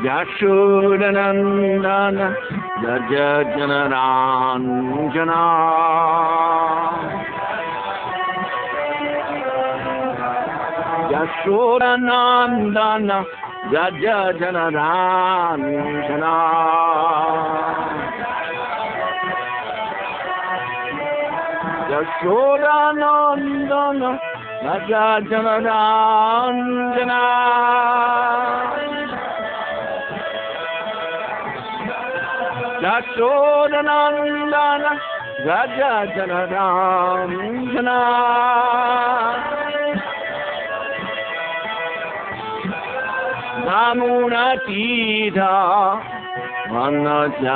Yashodanandana Rajajanaranjana Yashodanandana Rajajanaranjana Yashodanandana Rajajanaranjana Yashodanandana Rajajanaranjana Namunatita Manachari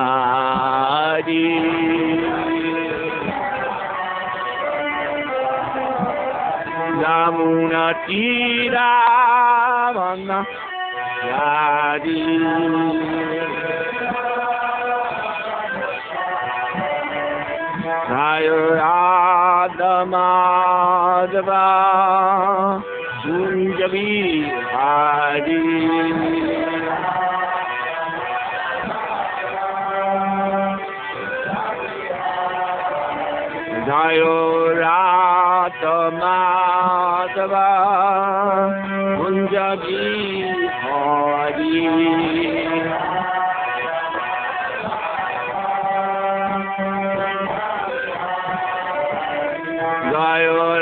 Namunatita Manachari Radha Madhava Kunjabi Hari Jayo Radha Madhava Kunjabi Hari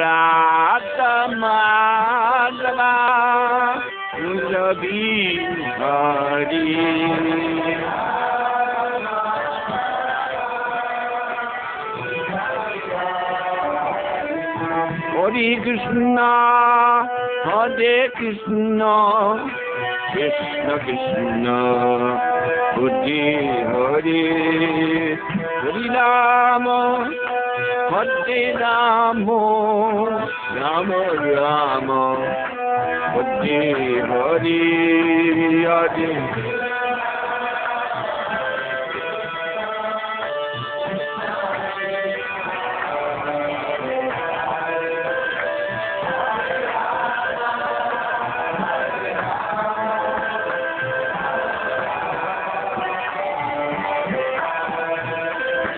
Radha Madhava Kunjabi Hari Hare Krishna Hare Krishna Krishna Krishna Hare Hare Hare Rama Hare Rama Rama Rama Hare Hare Hare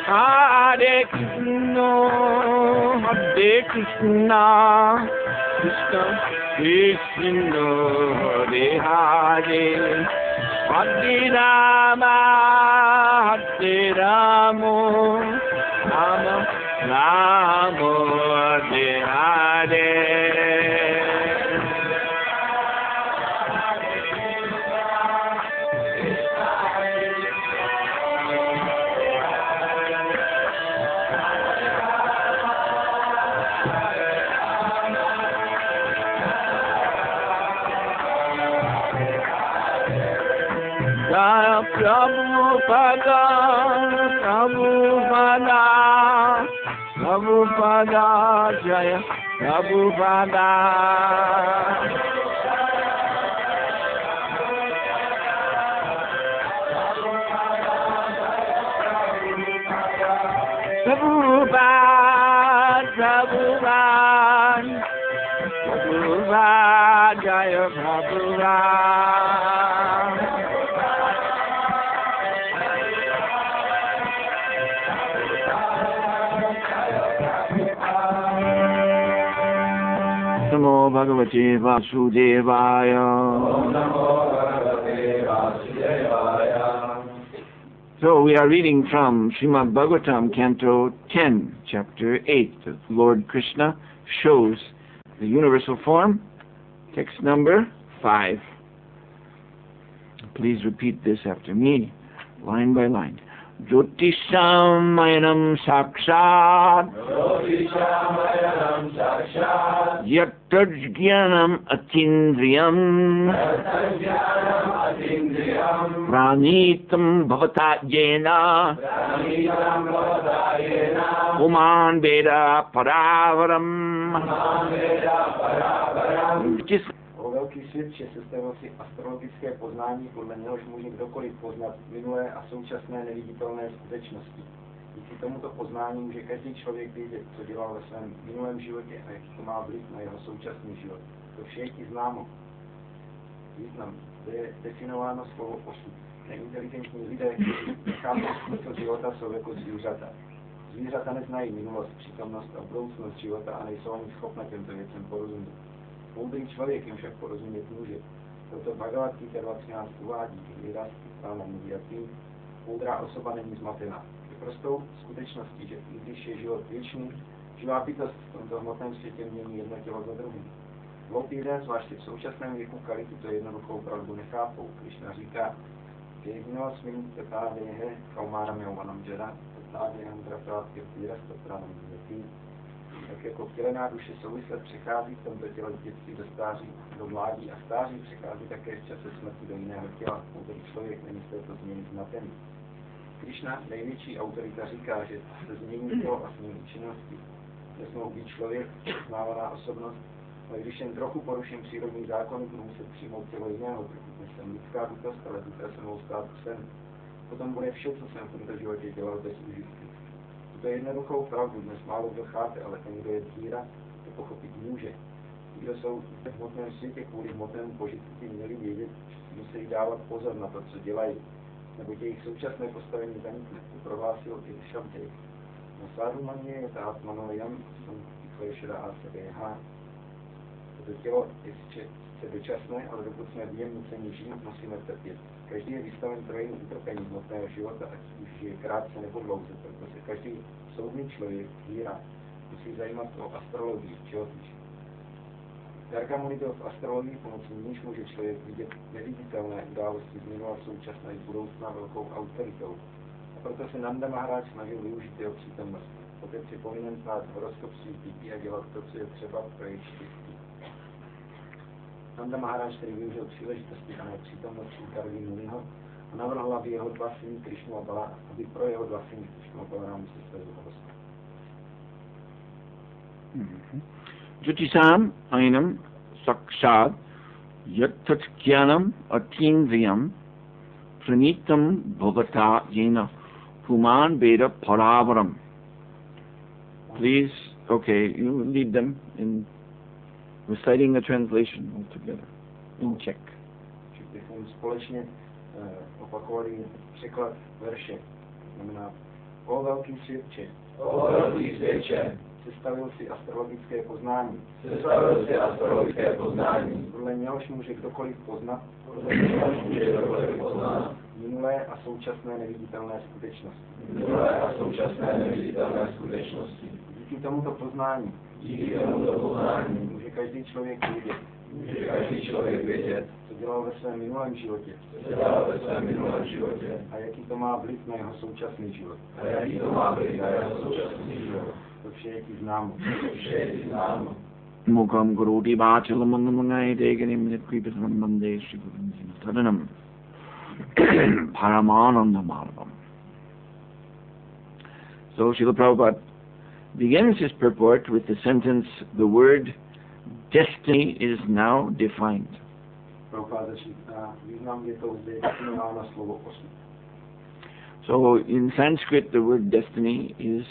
Hare Krishna, Hare Krishna, Krishna Krishna, Hare Hare, Hare Rama, Hare Rama, Rama Rama, Hare Hare. Jaya Prabhupada, Prabhupada, Prabhupada, Jaya Prabhupada. Prabhupada, Prabhupada, Prabhupada, Jaya Prabhupada. Namo Bhagavate Vasudevaya. So we are reading from Srimad Bhagavatam, Canto 10, Chapter 8. The Lord Krishna shows the universal form. Text number 5. Please repeat this after me, line by line. Jyotisham mayanam sakshat yattajnanam atindriyam pranitam bhavata jena uman veda paravaram. O velký svět, že sestavil si astrologické poznání, podle něhož může kdokoliv poznat minulé a současné neviditelné skutečnosti. Díky tomuto poznání může každý člověk vědět, co dělal ve svém minulém životě a jaký to má vliv na jeho současný život. To vše je ti známo. Význam. To je definováno slovo osud. Neinteligentní lidé, kteří nechápou smysl života, jsou jako zvířata. Zvířata neznají minulost, přítomnost a budoucnost života a nejsou ani schopné těmto věcem porozumět. Moudrý člověk jim však porozumět může. Proto Bhagavad Gita 2.13 uvádí, že moudrá osoba není zmatená. Je prostou skutečností, že i když je život věčný, živá bytost v tomto hmotném světě mění jedno tělo za druhým. Hloupí lidé, zvláště v současném věku Kali, tuto jednoduchou pravdu nechápou. Krishna říká, že jediného svým tatádehe kaumáram jauvanam jara, tatádehem draprátkir týrastotranam dětí. Tak jako vtělená duše souvisle přechází v tomto těle z dětství do stáří, do mládí a stáří přechází také v čase smrti do jiného těla. Moudrý člověk není z této změny zmatený. Krishna, největší autorita, říká, že se změní tělo a změní činnosti. Nesmou být člověk, uznávaná osobnost, ale když jen trochu poruším přírodní zákony, budu muset přijmout tělo jiného, pokud nejsem lidská bytost, ale ducha se mou stát sen. Potom bude vše, co jsem v tomto životě dělal, bez užitku. Tuto jednoduchou pravdu dnes málo kdo chápe, ale ten, kdo je dvíra, to pochopit může. Ti, kdo jsou v hmotném světě kvůli hmotnému požitku, by měli vědět, že musí dávat pozor na to, co dělají, nebo jejich současné postavení zanikne. To prohlásil i Šabdej. Na sádu maně je ta atmanoyam, jsem vyklešera a sebeha. Toto tělo je sice dočasné, ale dokud jsme v něm nuceni žít, musíme trpět. Každý je vystaven trojím utrpení hmotného života, ať už žije krátce nebo dlouze, proto se každý soudný člověk, víra, musí zajímat o astrologii, čeho týče. Gargamuni byl v astrologii, pomocí níž může člověk vidět neviditelné události z minula, současné i budoucna velkou autoritou. A proto se Nanda Maharaj snažil využít jeho přítomnost. Otec je povinen znát horoskop svých dětí a dělat to, co je třeba pro jejich štěstí. Nanda Maharaj tedy využil příležitosti a přítomnosti Karvi Muniho a navrhl, aby jeho dva syny Krišnu a Bala, aby pro jeho dva syny Krišnu a Balarámu se svezl horoskop. Jyotisam ainam sakshat yattatjnanam atindriyam pranitam bhavata jena puman veda paravaram. Please, okay, you lead them in reciting the translation altogether. In Czech. Bychom společně opakovali překlad verše. Znamená, o velký světče. O velký světče. Sestavil si astrologické poznání. Sestavil si astrologické poznání. Podle něhož může kdokoliv poznat. Podle něhož může kdokoliv poznat. Minulé a současné neviditelné skutečnosti. Minulé a současné neviditelné skutečnosti. Díky tomuto poznání. Díky tomuto poznání. Může každý člověk vědět. Může každý člověk vědět. Co dělal ve svém minulém životě. Co dělal ve svém minulém životě. A jaký to má vliv na jeho současný život. A jaký to má vliv na jeho současný život. To vše je ti známo. To vše je ti známo. Mukam Gurudi Vachalamangamagai Deganim Nitvipatam Bande Shigurum Tadanam Paramanandamarvam. So Srila Prabhupada begins his purport with the sentence, the word destiny is now defined. So in Sanskrit the word destiny is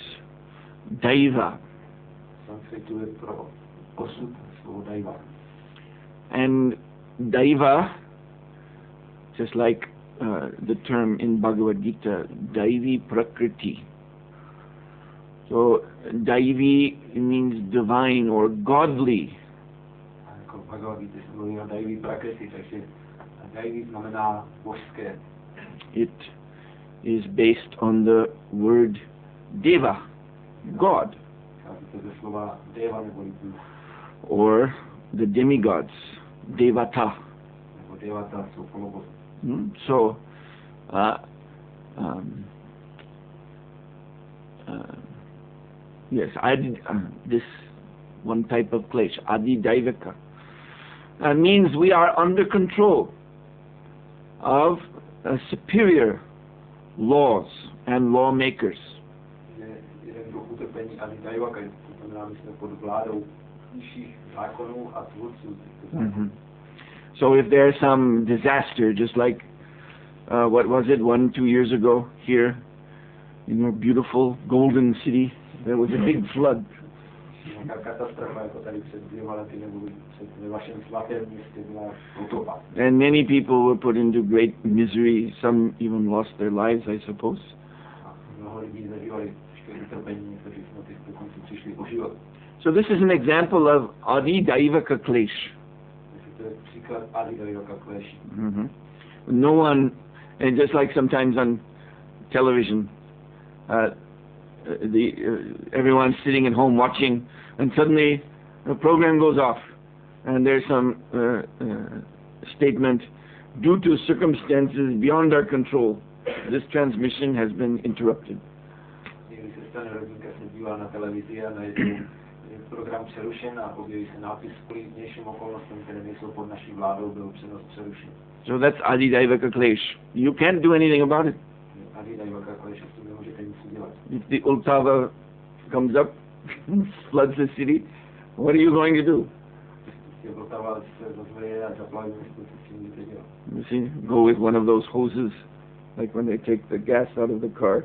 Daiva. And Daiva, just like the term in Bhagavad Gita, Daivi Prakriti. So Daivi means divine or godly Bhagavad Gita se mluví o Daivi Prakriti, takže Daivi znamená božské. It is based on the word Deva, God, To ze slova Deva nebo Bůh, or the demigods, Devata. nebo Devata jsou polobohy. So, yes, this one type of klesh, Adi Daivaka, means we are under control of superior laws and lawmakers. Jeden druh utrpení Adi Daivaka, to znamená, my jsme pod vládou nižších zákonů a tvůrců. So if there's some disaster, just like what was it 1-2 years ago here in our beautiful golden city, there was a big flood. And many people were put into great misery. Some even lost their lives, I suppose. So this is an example of Adi Daivaka Klesh. No one, and just like sometimes on television, everyone's sitting at home watching, and suddenly a program goes off, and there's some statement, due to circumstances beyond our control, this transmission has been interrupted. Program přerušen a objeví se nápis kvůli vnějším okolnostem, které nejsou pod naší vládou, byl přenos přerušen. So that's Adi Daivaka Klesh. You can't do anything about it. Adi Daivaka Klesh, s tím nemůžete nic udělat. If the Ultava comes up, floods the city, what are you going to do? You see, go with one of those hoses, like when they take the gas out of the car,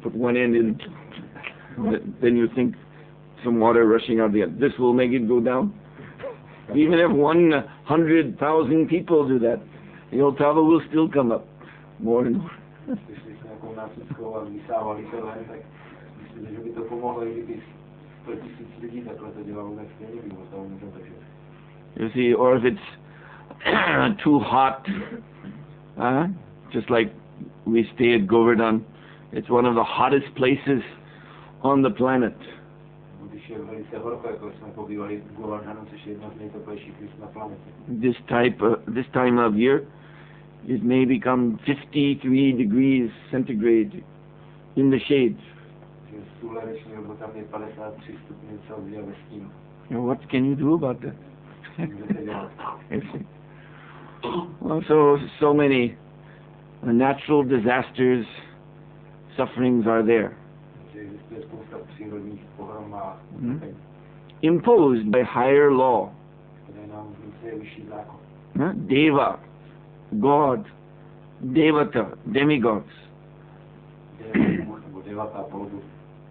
put one end in, then you think some water rushing out the end. This will make it go down. Even if 100,000 people do that, the Ultava will still come up more and more. You see, or if it's too hot, just like we stay at Govardhan, it's one of the hottest places on the planet. This time of year, it may become 53 degrees centigrade in the shade. What can you do about that? Well, so many natural disasters, sufferings are there. Imposed by higher law. Deva, God, Devata, demigods.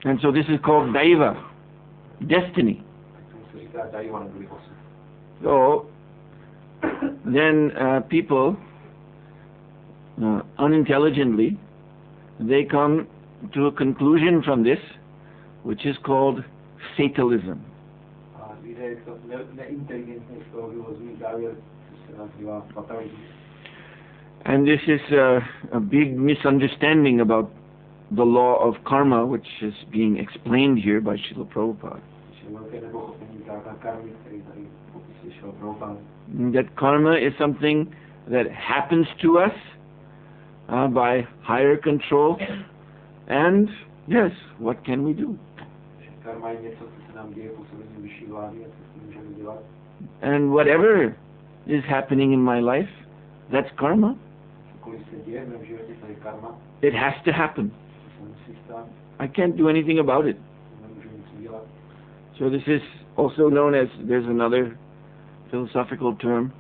And so this is called Daiva, destiny. So then people unintelligently, they come to a conclusion from this, which is called fatalism. And this is a big misunderstanding about the law of karma, which is being explained here by Srila Prabhupada. That karma is something that happens to us by higher control, and yes, what can we do? And whatever is happening in my life, that's karma. It has to happen. I can't do anything about it. So this is also known as, there's another philosophical term,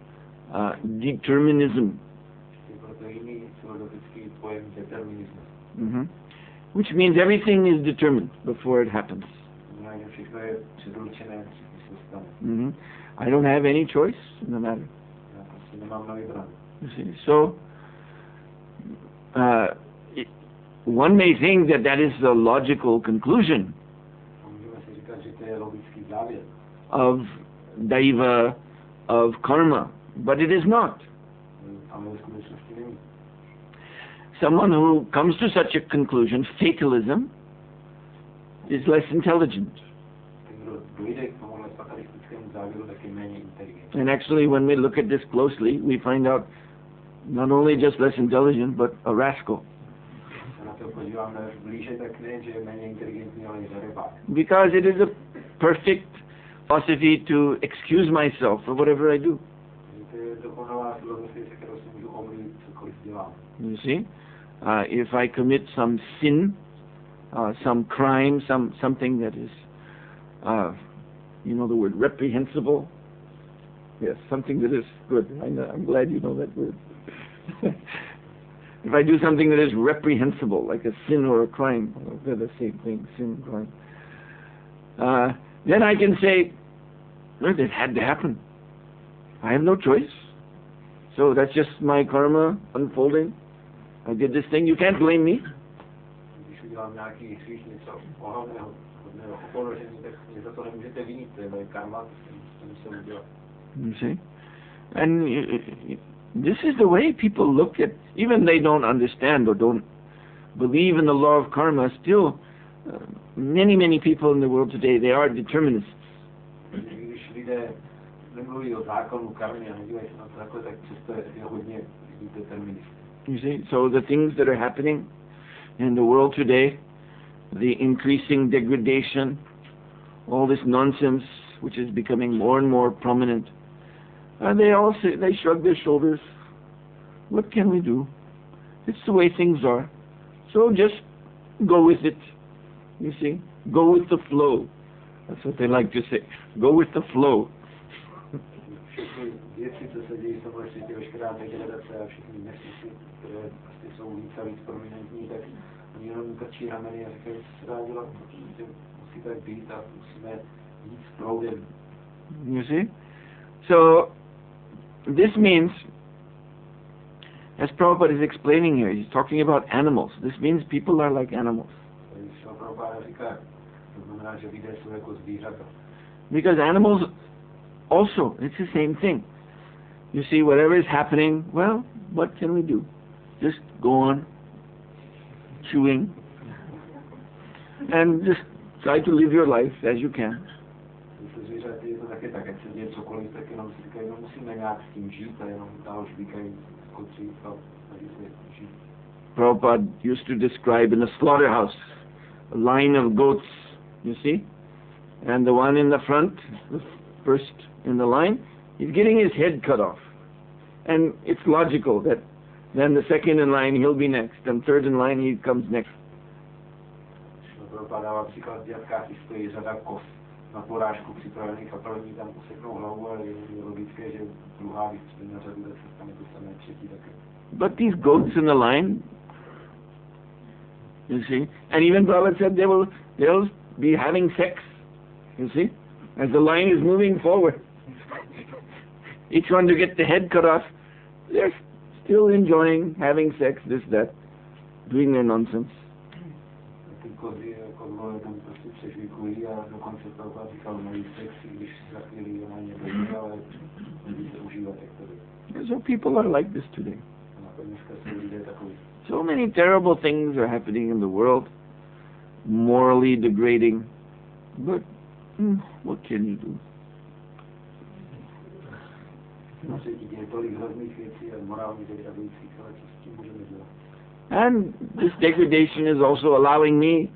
determinism. Which means everything is determined before it happens. I don't have any choice in the matter. You see, so one may think that that is the logical conclusion of daiva of karma, but it is not. Someone who comes to such a conclusion, fatalism, is less intelligent. And actually, when we look at this closely, we find out not only just less intelligent, but a rascal. Because it is a perfect philosophy to excuse myself for whatever I do. You see? If I commit some sin, some crime, something that is, you know the word, reprehensible. Yes, something that is good. I'm glad you know that word. If I do something that is reprehensible, like a sin or a crime, they're the same thing, sin, crime, then I can say, well, it had to happen. I have no choice. So that's just my karma unfolding. I did this thing, you can't blame me. You see? And this is the way people look at, even they don't understand or don't believe in the law of karma, still many people in the world today, they are determinists. You see, so the things that are happening in the world today, the increasing degradation, all this nonsense which is becoming more and more prominent, they all say, they shrug their shoulders. What can we do? It's the way things are. So just go with it. You see, go with the flow. That's what they like to say. Go with the flow. You see? So, this means, as Prabhupada is explaining here, he's talking about animals. This means people are like animals. Because animals also, it's the same thing. You see, whatever is happening, well, what can we do? Just go on chewing and just try to live your life as you can. Prabhupada used to describe in a slaughterhouse a line of goats, you see, and the one in the front, the first in the line, he's getting his head cut off. And it's logical that then the second in line, he'll be next, and third in line, he comes next. But these goats in the line, you see, and even Prabhupada said they'll be having sex, you see, as the line is moving forward. Each one to get the head cut off, they're still enjoying having sex, this, that, doing their nonsense. So people are like this today. So many terrible things are happening in the world, morally degrading, but what can you do? And this degradation is also allowing me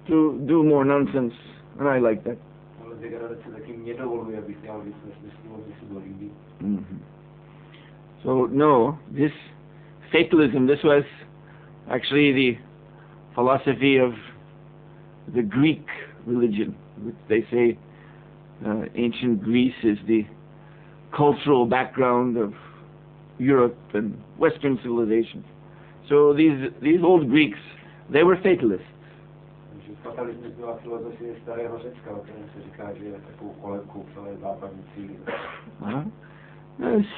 to do more nonsense, and I like that. So no, this fatalism, this was actually the philosophy of the Greek religion, which they say ancient Greece is the cultural background of Europe and Western civilization. So these old Greeks, they were fatalists.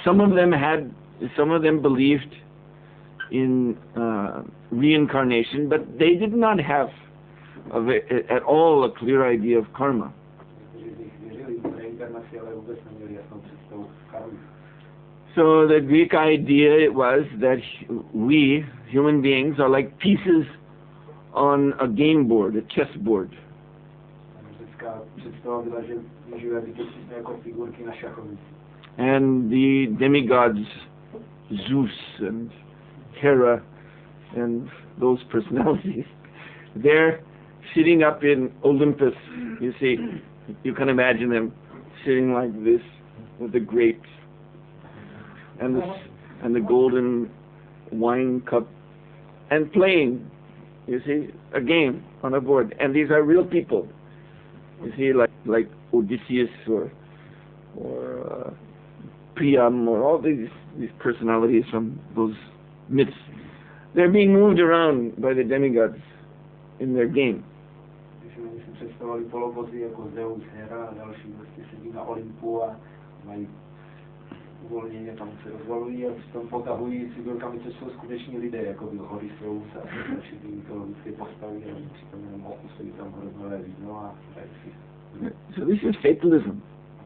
Some of them believed in reincarnation, but they did not have at all a clear idea of karma. vůbec neměli jasnou představu Karlu. So the Greek idea was that we, human beings, are like pieces on a game board, a chess board. Řecká představa byla, že žijeme bytostně jako figurky na šachovnici. And the demigods, Zeus and Hera and those personalities, they're sitting up in Olympus. You see, you can imagine them sitting like this with the grapes and the golden wine cup and playing, you see, a game on a board. And these are real people. You see, like Odysseus or Priam or all these personalities from those myths. They're being moved around by the demigods in their game. Když si představovali polobozy jako Zeus, Hera a další, prostě sedí na Olympu a mají uvolněně, tam se rozvalují a tam potahují figurkami, což jsou skuteční lidé, jako byl Odysseus a všechny mytologické postavy, a přitom jenom opisují tam hroznové víno a tak si. So this is fatalism.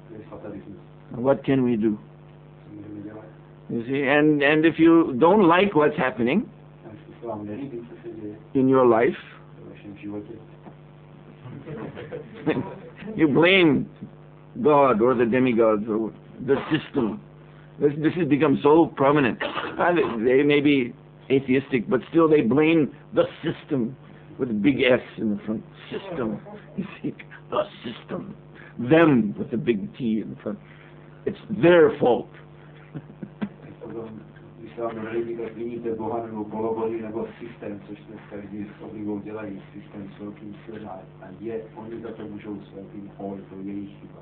To je fatalismus. What can we do? Co můžeme dělat? You see, and if you don't like what's happening A jestli se vám nelíbí, co se děje in your life, v vašem životě, you blame God or the demigods or the system. This has become so prominent. They may be atheistic, but still they blame the system with a big S in the front. System. You see, the system. Them with a big T in the front. It's their fault. Když se vám nelíbí, tak viníte Boha nebo polobohy nebo systém, což dneska lidi s oblibou dělají, systém s velkým silem a oni za to můžou s velkým O, to je jejich chyba.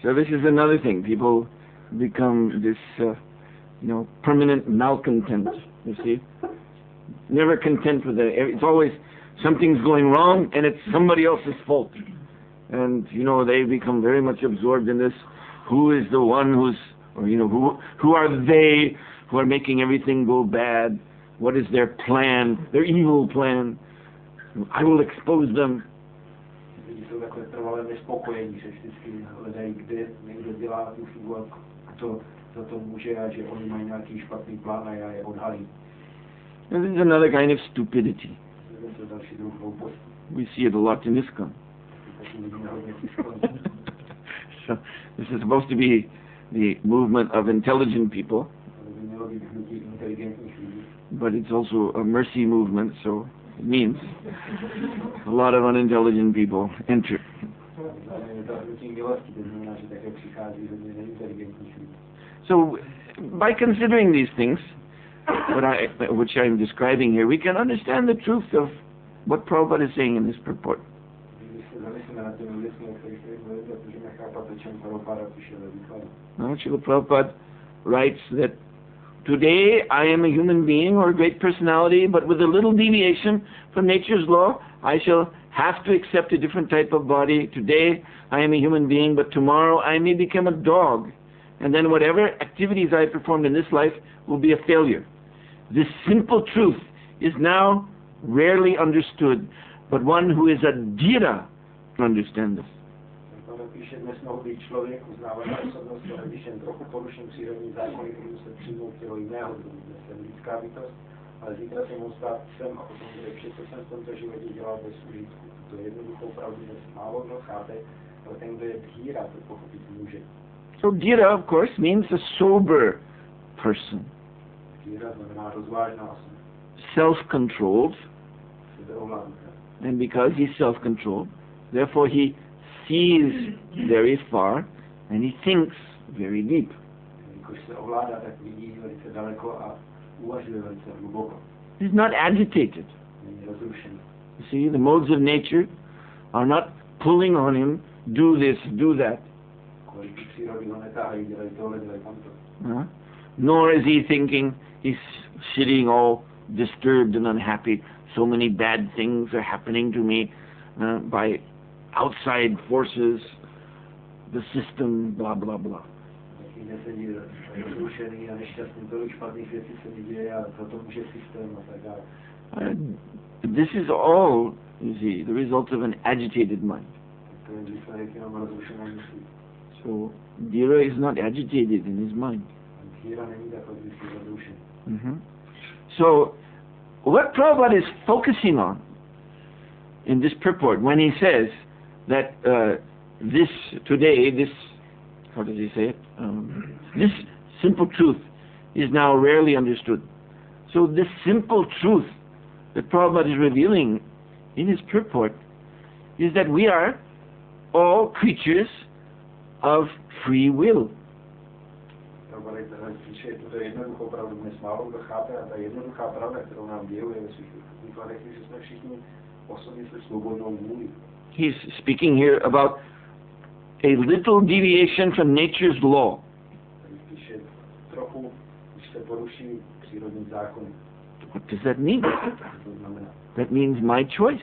So this is another thing. People become this, permanent malcontent. You see, never content with it. It's always something's going wrong, and it's somebody else's fault. And they become very much absorbed in this. Who is the one who are they who are making everything go bad? What is their plan? Their evil plan? I will expose them. Lidi jsou takové trvalé nespokojení, že vždycky hledají, kde někdo dělá tu chybu a kdo za to může a že oni mají nějaký špatný plán a já je odhalím. And this is another kind of stupidity. To je další druh hlouposti. We see it a lot in ISKCON. So this is supposed to be the movement of intelligent people, but it's also a mercy movement, so it means a lot of unintelligent people enter. So by considering these things, which I'm describing here, we can understand the truth of what Prabhupada is saying in this purport. Srila Prabhupada writes that today I am a human being or a great personality, but with a little deviation from nature's law, I shall have to accept a different type of body. Today I am a human being, but tomorrow I may become a dog. And then whatever activities I performed in this life will be a failure. This simple truth is now rarely understood, but one who is a dhira understands this. Píše, dnes mohl být člověk uznávaná osobnost, ale když jen trochu poruším přírodní zákony, můžu se přijmout tělo jiného druhu. Dnes jsem lidská bytost, ale zítra se mohu stát psem a potom bude vše, co jsem v tomto životě dělal bez užitku. To je jednoduchou pravdu, dnes málo kdo chápe, ale ten, kdo je dhíra, to pochopit může. So dhira, of course, means a sober person. Dhíra znamená rozvážná osoba. Self-controlled. Sebeovládnutá. And because he's self-controlled, therefore he sees very far and he thinks very deep. He's not agitated. You see, the modes of nature are not pulling on him, do this, do that. Nor is he thinking, he's sitting all disturbed and unhappy. So many bad things are happening to me by outside forces, the system, blah, blah, blah. This is all, you see, the result of an agitated mind. So Dhira is not agitated in his mind. So what Prabhupada is focusing on in this purport when he says that this, how does he say it? This simple truth is now rarely understood. So this simple truth that Prabhupada is revealing in his purport is that we are all creatures of free will. He's speaking here about a little deviation from nature's law. What does that mean? That means my choice.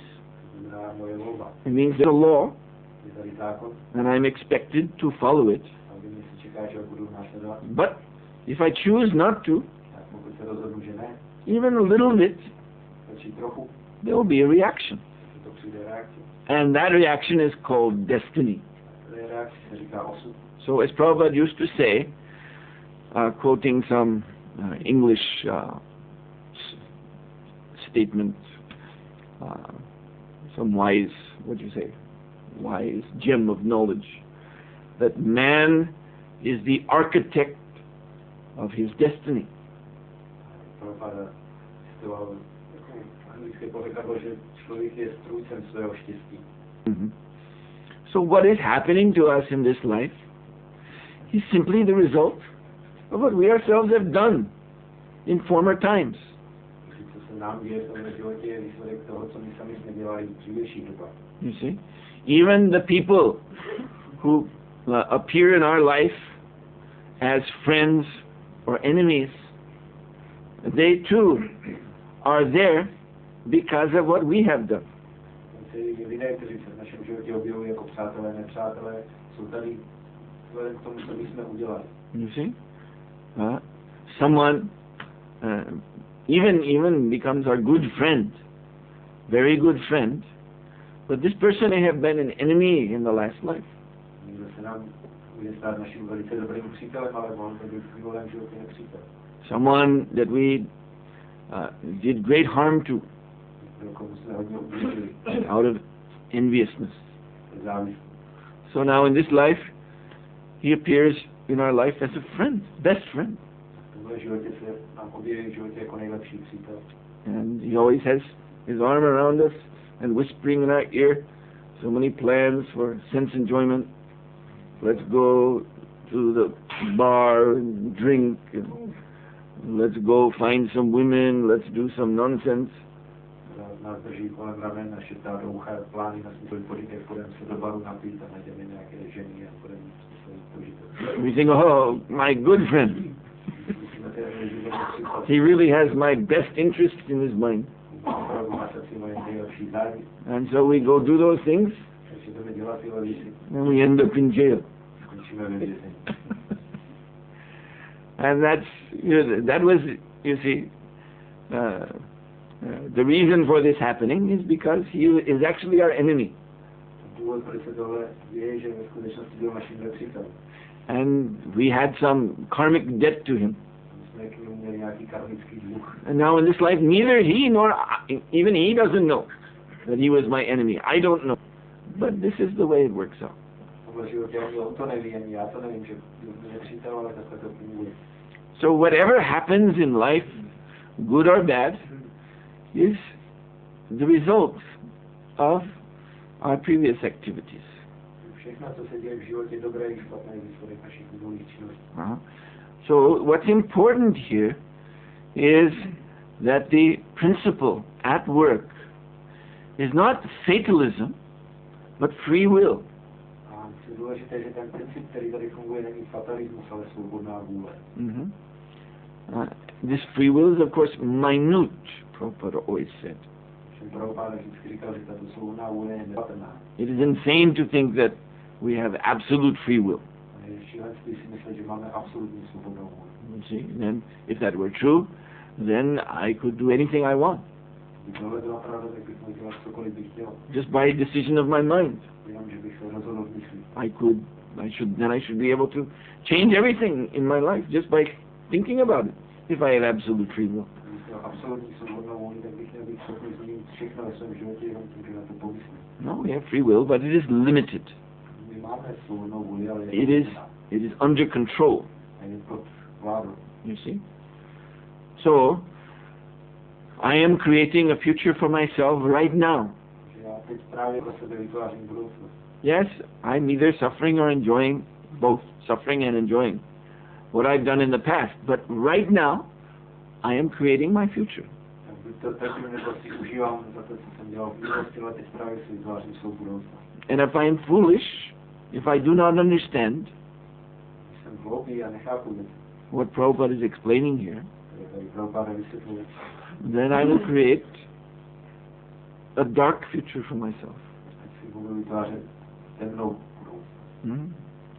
It means there's a law, and I'm expected to follow it. But if I choose not to, even a little bit, there will be a reaction. And that reaction is called destiny. So as Prabhupada used to say, quoting some English statement, some wise, wise gem of knowledge, that man is the architect of his destiny. So what is happening to us in this life is simply the result of what we ourselves have done in former times. You see, even the people who appear in our life as friends or enemies, they too are there because of what we have done. You see, someone even becomes our good friend, very good friend, but this person may have been an enemy in the last life. Someone that we did great harm to out of enviousness. So now in this life, he appears in our life as a friend, best friend. And he always has his arm around us and whispering in our ear so many plans for sense enjoyment. Let's go to the bar and drink, and let's go find some women, let's do some nonsense. We think, oh, my good friend. He really has my best interests in his mind. And so we go do those things, and we end up in jail. And that was, you see, the reason for this happening is because he is actually our enemy. And we had some karmic debt to him. And now in this life, neither he nor even he doesn't know that he was my enemy. I don't know. But this is the way it works out. So whatever happens in life, good or bad, is the result of our previous activities. So what's important here is that the principle at work is not fatalism, but free will. This free will is, of course, minute, Prabhupada always said. It is insane to think that we have absolute free will. You see, then if that were true, then I could do anything I want. Just by a decision of my mind. I could Then I should be able to change everything in my life just by thinking about it, if I have absolute free will. No, we have free will, but it is limited. It is under control. You see? So, I am creating a future for myself right now. Yes, I'm either suffering or enjoying, both suffering and enjoying what I've done in the past. But right now, I am creating my future. And if I am foolish, if I do not understand what Prabhupada is explaining here, then I will create a dark future for myself.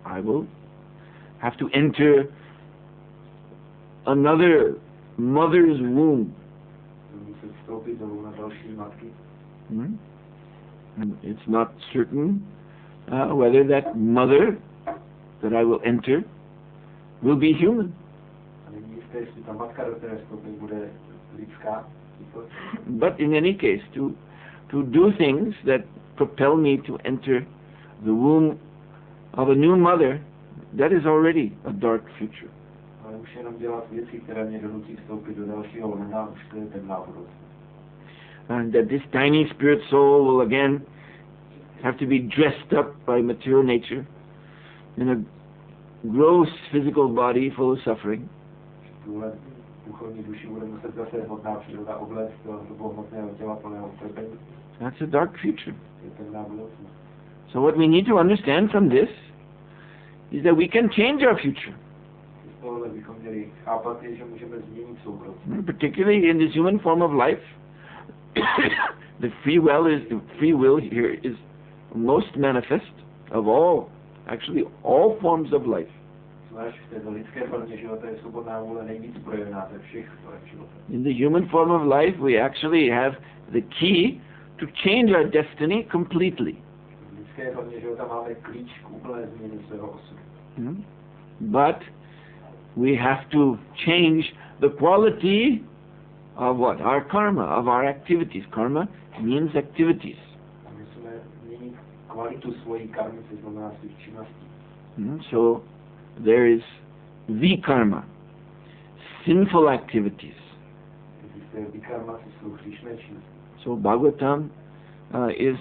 I will have to enter another mother's womb. And it's not certain whether that mother that I will enter will be human. But in any case, to do things that propel me to enter the womb of a new mother, that is already a dark future. And that this tiny spirit soul will again have to be dressed up by material nature in a gross physical body full of suffering. That's a dark future. So what we need to understand from this is that we can change our future. Particularly in this human form of life, the free will here is most manifest of all, actually all forms of life. In the human form of life, we actually have the key to change our destiny completely. But we have to change the quality of what? Our karma, of our activities. Karma means activities. So there is vikarma, sinful activities. So Bhagavatam is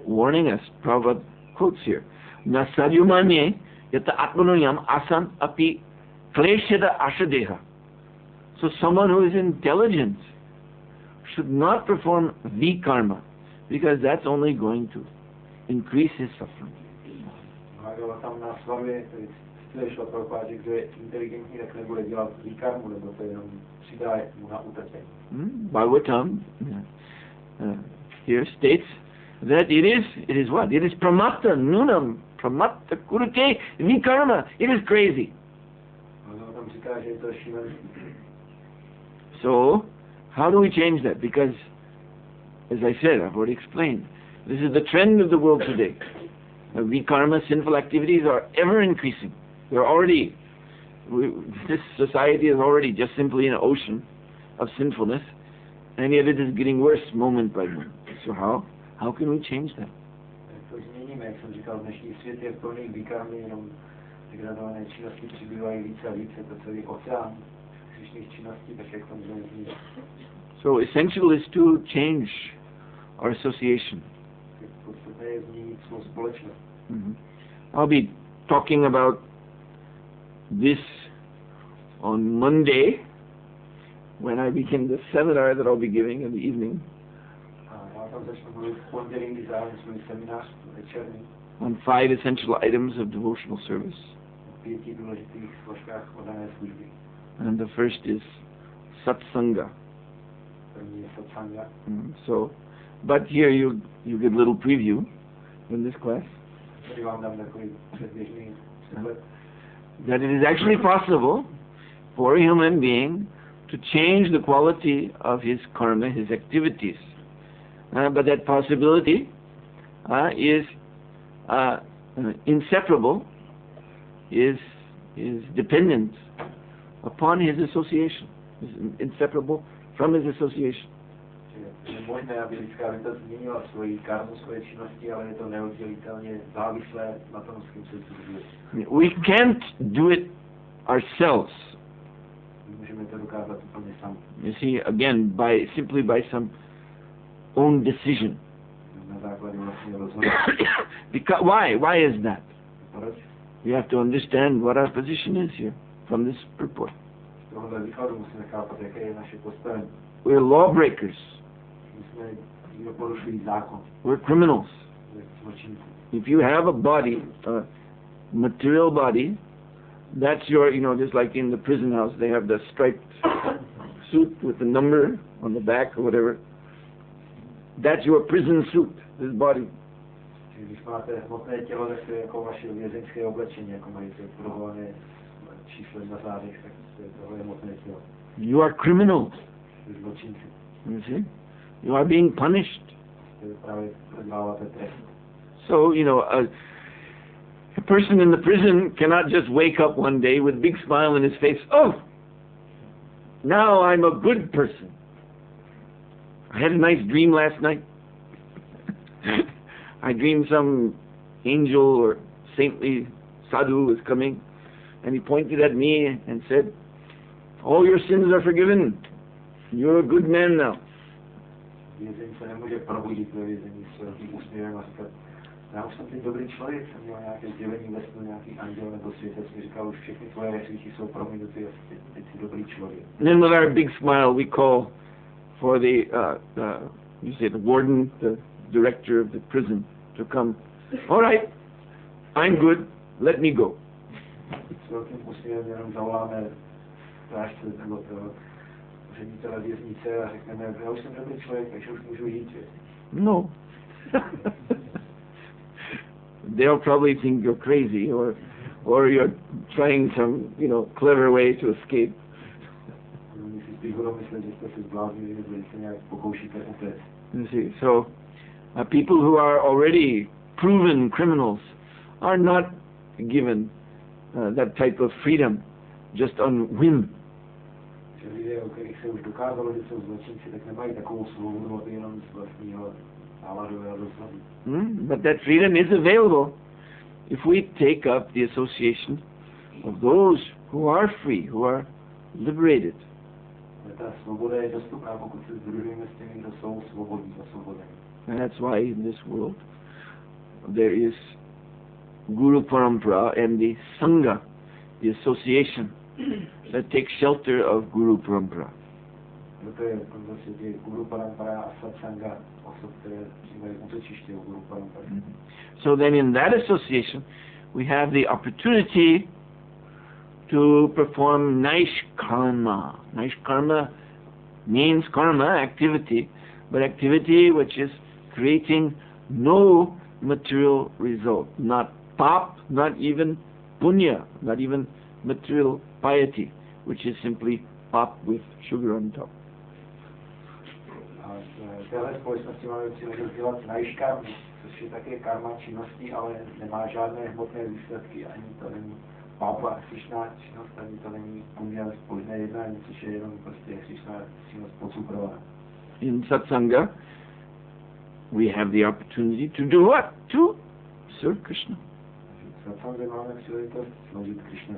warning us. Prabhupada quotes here, Na saryumane yata atmanuyam asan api kleshada ashadeha. So someone who is intelligent should not perform vikarma, because that's only going to increase his suffering. Bhagavatam here states that it is what? It is pramatta nunam, pramatta kurute vikarma. It is crazy. So, how do we change that? Because, as I said, I've already explained, this is the trend of the world today. Vikarma, sinful activities, are ever increasing. This society is already just simply an ocean of sinfulness, and yet it is getting worse moment by moment. So how can we change that? So essential is to change our association. I'll be talking about this on Monday when I begin the seminar that I'll be giving in the evening on 5 essential items of devotional service. And the first is satsanga. So, but here you get a little preview in this class that it is actually possible for a human being to change the quality of his karma, his activities. But that possibility is inseparable is dependent upon his association, is inseparable from his association. Je možné, aby lidská bytost změnila svoji karmu, svoje činnosti, ale je to neoddělitelně závislé na tom, s kým se sdružuje. We can't do it ourselves. Můžeme to dokázat úplně sami. You see, again, simply by some own decision. Na základě vlastně rozhodnutí. Why is that? Proč? You have to understand what our position is here from this purport. Z tohohle výkladu musíme chápat, jaké je naše postavení. We're lawbreakers. My jsme kdo porušují zákon. We're criminals. Zločinci. If you have a body, a material body, that's your, just like in the prison house, they have the striped suit with the number on the back or whatever. That's your prison suit, this body. Když máte hmotné tělo, tak to je jako vaše vězeňské oblečení, jako mají to prohované číslem na zádech, tak tohle je hmotné tělo. You are criminals. Zločinci. You see? You are being punished. To je právě odváláte trest. So, a person in the prison cannot just wake up one day with a big smile on his face. Oh, now I'm a good person. I had a nice dream last night. I dreamed some angel or saintly sadhu was coming, and he pointed at me and said, all your sins are forgiven. You're a good man now. Vězeň se nemůže probudit ve vězení s velkým úsměvem a říkat, já už jsem teď dobrý člověk, jsem měl nějaké sdělení ve snu, nějaký anděl nebo světec mi říkal, už všechny tvoje hříchy jsou prominuty a teď jsi dobrý člověk. And then with our big smile we call for the warden, the director of the prison to come. All right, I'm good, let me go. S velkým úsměvem jenom zavoláme strážce nebo toho ředitele věznice a řekneme, já už jsem dobrý člověk, takže už můžu jít. No. They'll probably think you're crazy or you're trying some, clever way to escape. You see, so people who are already proven criminals are not given that type of freedom just on whim. But that freedom is available if we take up the association of those who are free, who are liberated. And that's why in this world there is Guru Parampara and the Sangha, the association that takes shelter of Guru Parampara. So then in that association we have the opportunity to perform Naishkarma. Naishkarma means karma, activity, but activity which is creating no material result. Not pap, not even punya, not even material piety, which is simply pap with sugar on top. V téhle společnosti máme cíl dělat najiškarmu, což je také karma činnosti, ale nemá žádné hmotné výsledky, ani to není pápa, hříšná činnost, ani to není punya, společné jednání, což je jenom prostě hříšná činnost pocukrovaná. In satsanga, we have the opportunity to do what? To serve Krishna. V satsanga máme příležitost sloužit Krishna.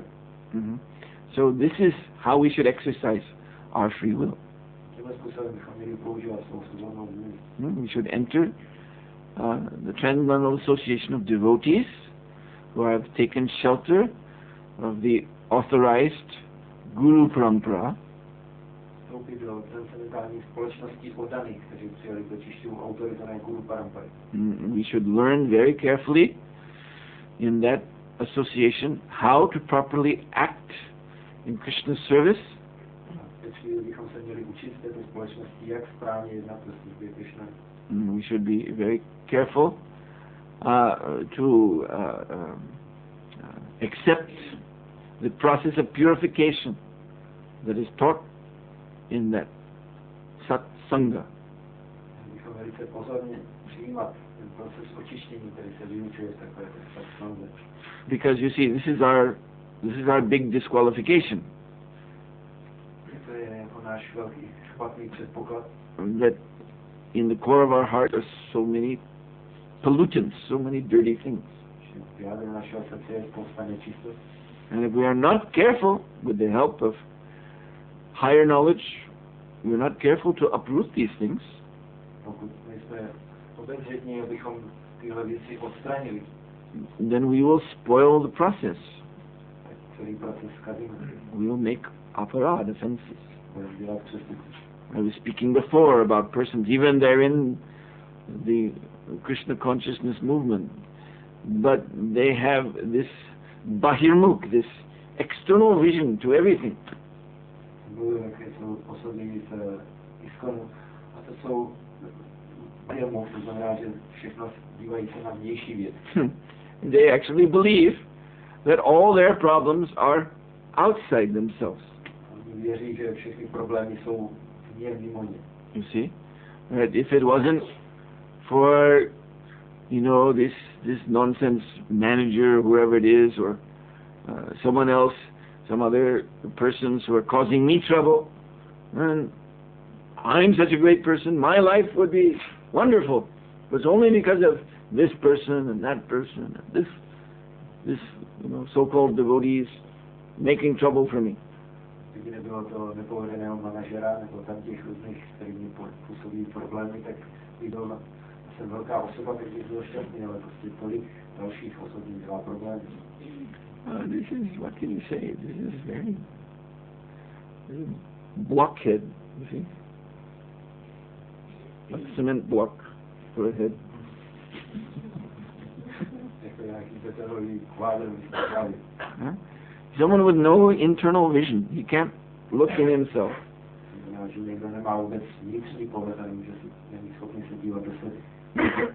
So this is how we should exercise our free will. We should enter the Transcendental Association of Devotees who have taken shelter of the authorized Guru Parampara. We should learn very carefully in that association how to properly act in Krishna's service. We should be very careful to accept the process of purification that is taught in that satsanga. proces očištění, který se vyučuje v takové snaze. Because you see, this is our big disqualification. To je jako náš velký špatný předpoklad. That in the core of our heart are so many pollutants, so many dirty things. V jádru našeho srdce je spousta nečistost. And if we are not careful, with the help of higher knowledge, we're not careful to uproot these things, Pokud jsme obezřetní, abychom tyhle věci odstranili, then we will spoil the process. tak celý proces zkazíme. We will make aparad offenses. Budeme dělat přestupky. I was speaking before about persons, even they're in the Krishna consciousness movement, but they have this bahirmukh, this external vision to everything. Mluvím, jaké jsou osoby z ISKCONu, a to jsou bahirmukh, to znamená, že všechno dívají se na vnější věc. They actually believe that all their problems are outside themselves. Oni věří, že všechny problémy jsou mimo ně. You see? That if it wasn't for, this nonsense manager, whoever it is, or someone else, some other persons who are causing me trouble, and I'm such a great person, my life would be wonderful. But it's only because of this person and that person, and this so-called devotees making trouble for me. Kdyby nebylo to nepovedeného manažera, nebo tam těch různých, kterými působí problémy, tak by byl jsem velká osoba, tak bych byl šťastný, ale prostě tolik dalších osob mi dělá problémy. This is, what can you say, this is very blockhead, you see? A cement block for a head. Jako nějaký betonový kvádr vystavali. Someone with no internal vision. He can't look in himself. Že někdo nemá vůbec vnitřní pohled a nemůže si, není schopný se dívat do sebe.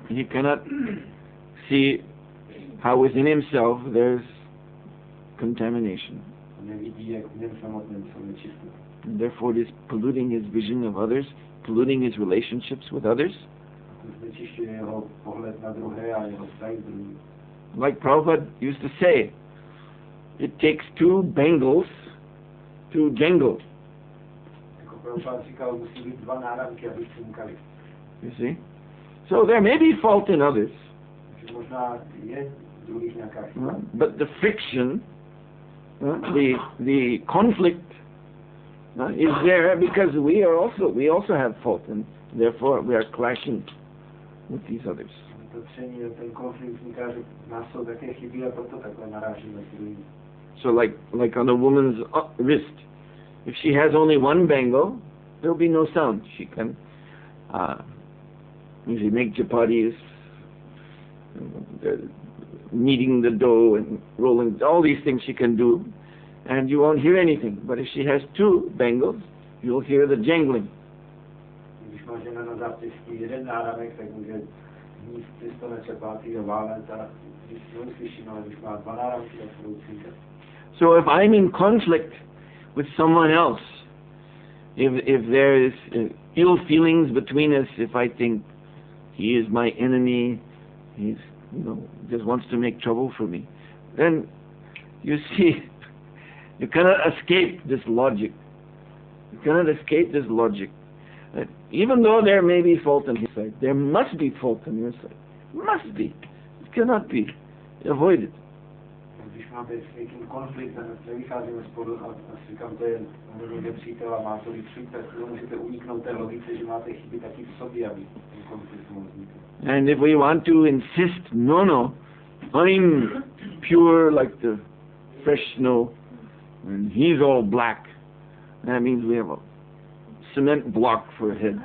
He cannot see how within himself there's contamination. Nevidí, jak v něm samotném jsou nečisté. And therefore it is polluting his vision of others, polluting his relationships with others. Znečišťuje jeho pohled na druhé a jeho vztahy s druhým. Like Prabhupada used to say, it takes two bangles to jangle. Jako Prabhupada říkal, musí být dva náramky, aby cinkali. You see? So there may be fault in others. Takže možná je druhých nějaká chyba. But the friction, the conflict is there because we also have fault, and therefore we are clashing with these others. To tření, ten konflikt vzniká, že nás jsou také chyby a proto takhle narážíme s druhými. So like on a woman's wrist, if she has only one bangle, there will be no sound. She can usually make chapatis, kneading the dough and rolling, all these things she can do, and you won't hear anything. But if she has two bangles, you'll hear the jangling. Když má žena na zápěstí jeden náramek, tak může níst 300 na čapáty a válet a když neuslyším, ale když má dva náramky, tak se budou cinkat. So if I'm in conflict with someone else, if there is ill feelings between us, if I think he is my enemy, he's just wants to make trouble for me, then you see, you cannot escape this logic. You cannot escape this logic. That even though there may be fault on his side, there must be fault on your side. Must be. It cannot be avoided. Když máte s někým konflikt a nevycházíme spolu a říkám, to je někde přítel a má tolik chyb, tak můžete uniknout té logice, že máte chyby taky v sobě, aby ten konflikt mohl vzniknout. And if we want to insist, no, I'm pure like the fresh snow, and he's all black, that means we have a cement block for a head.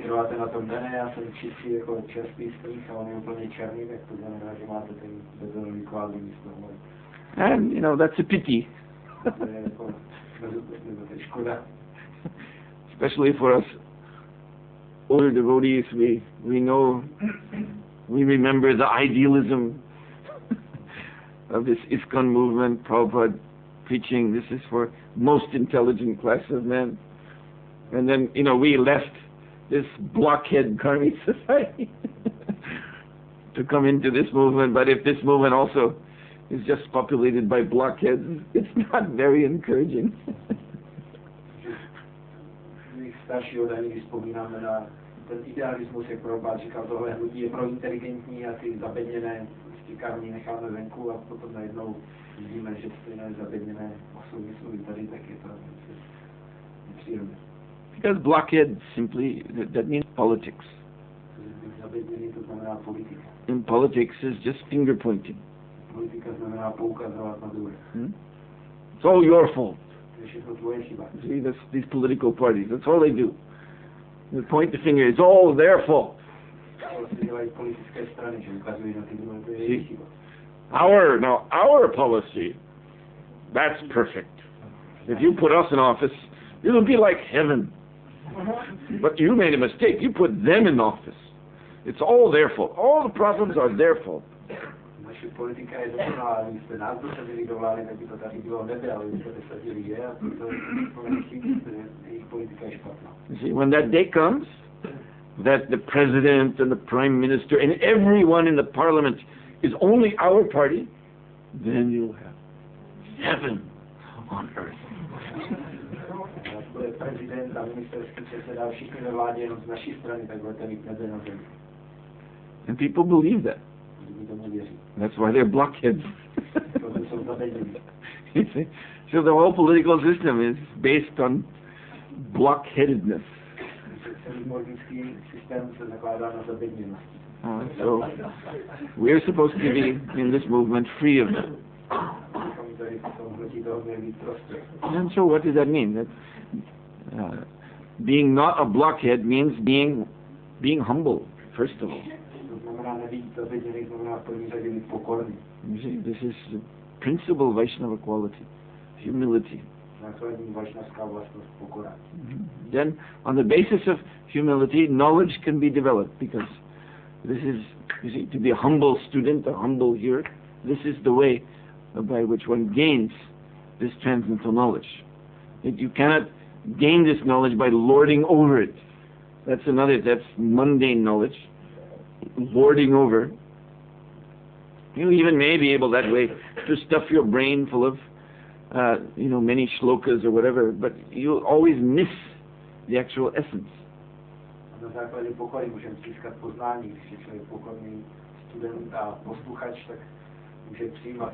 Trváte na tom, ne, já jsem čistý jako čerstvý sníh a on je úplně černý, tak to znamená, že máte ten bezorový kvádr místo hlavy. And, that's a pity. To je jako škoda. Especially for us older devotees, we know, we remember the idealism of this ISKCON movement, Prabhupada preaching, this is for most intelligent class of men. And then, we left this blockhead karmic society. to come into this movement, but if this movement also is just populated by blockheads, it's not very encouraging. Starší oddaní vzpomínáme na ten idealismus, jak Prabhupada říkal, tohle hnutí je pro inteligentní a ty zabedněné stikární necháme venku a potom najednou vidíme, že stejné zabedněné osoby jsou tady, tak je to nepříjemné. Because blockhead simply, that means politics. Zabedněný to znamená politika. And politics is just finger pointing. Politika znamená poukazovat na druhé. It's all your fault. To je všechno tvoje chyba. See, these political parties, that's all they do. They point the finger, it's all their fault. Politické strany, že ukazují na ty druhé, to je jejich chyba. Our policy, that's perfect. If you put us in office, it'll be like heaven. But you made a mistake. You put them in office. It's all their fault. All the problems are their fault. Naše politika je dokonalá, vy jste nás dosadili do vlády, tak by to tady bylo nebe, ale vy jste dosadili je a to nechci, jejich politika je špatná. You see, when that day comes, that the president and the prime minister and everyone in the parliament is only our party, then you'll have heaven on earth. Bude prezident a ministerský předseda, všichni ve vládě jenom z naší strany, tak budete mít nebe na zemi. And people believe that. That's why they're blockheads. You see? So the whole political system is based on blockheadedness. So we're supposed to be in this movement free of that. And so what does that mean? That being not a blockhead means being humble, first of all. You see, this is the principal Vaishnava quality, humility. Then, on the basis of humility, knowledge can be developed, because this is, you see, to be a humble student, a humble hearer, this is the way by which one gains this transcendental knowledge. You cannot gain this knowledge by lording over it. That's mundane knowledge. Lording over. You even may be able that way to stuff your brain full of, many shlokas or whatever, but you'll always miss the actual essence. Na základě pokory můžeme získat poznání, když je člověk pokorný student a posluchač, tak může přijímat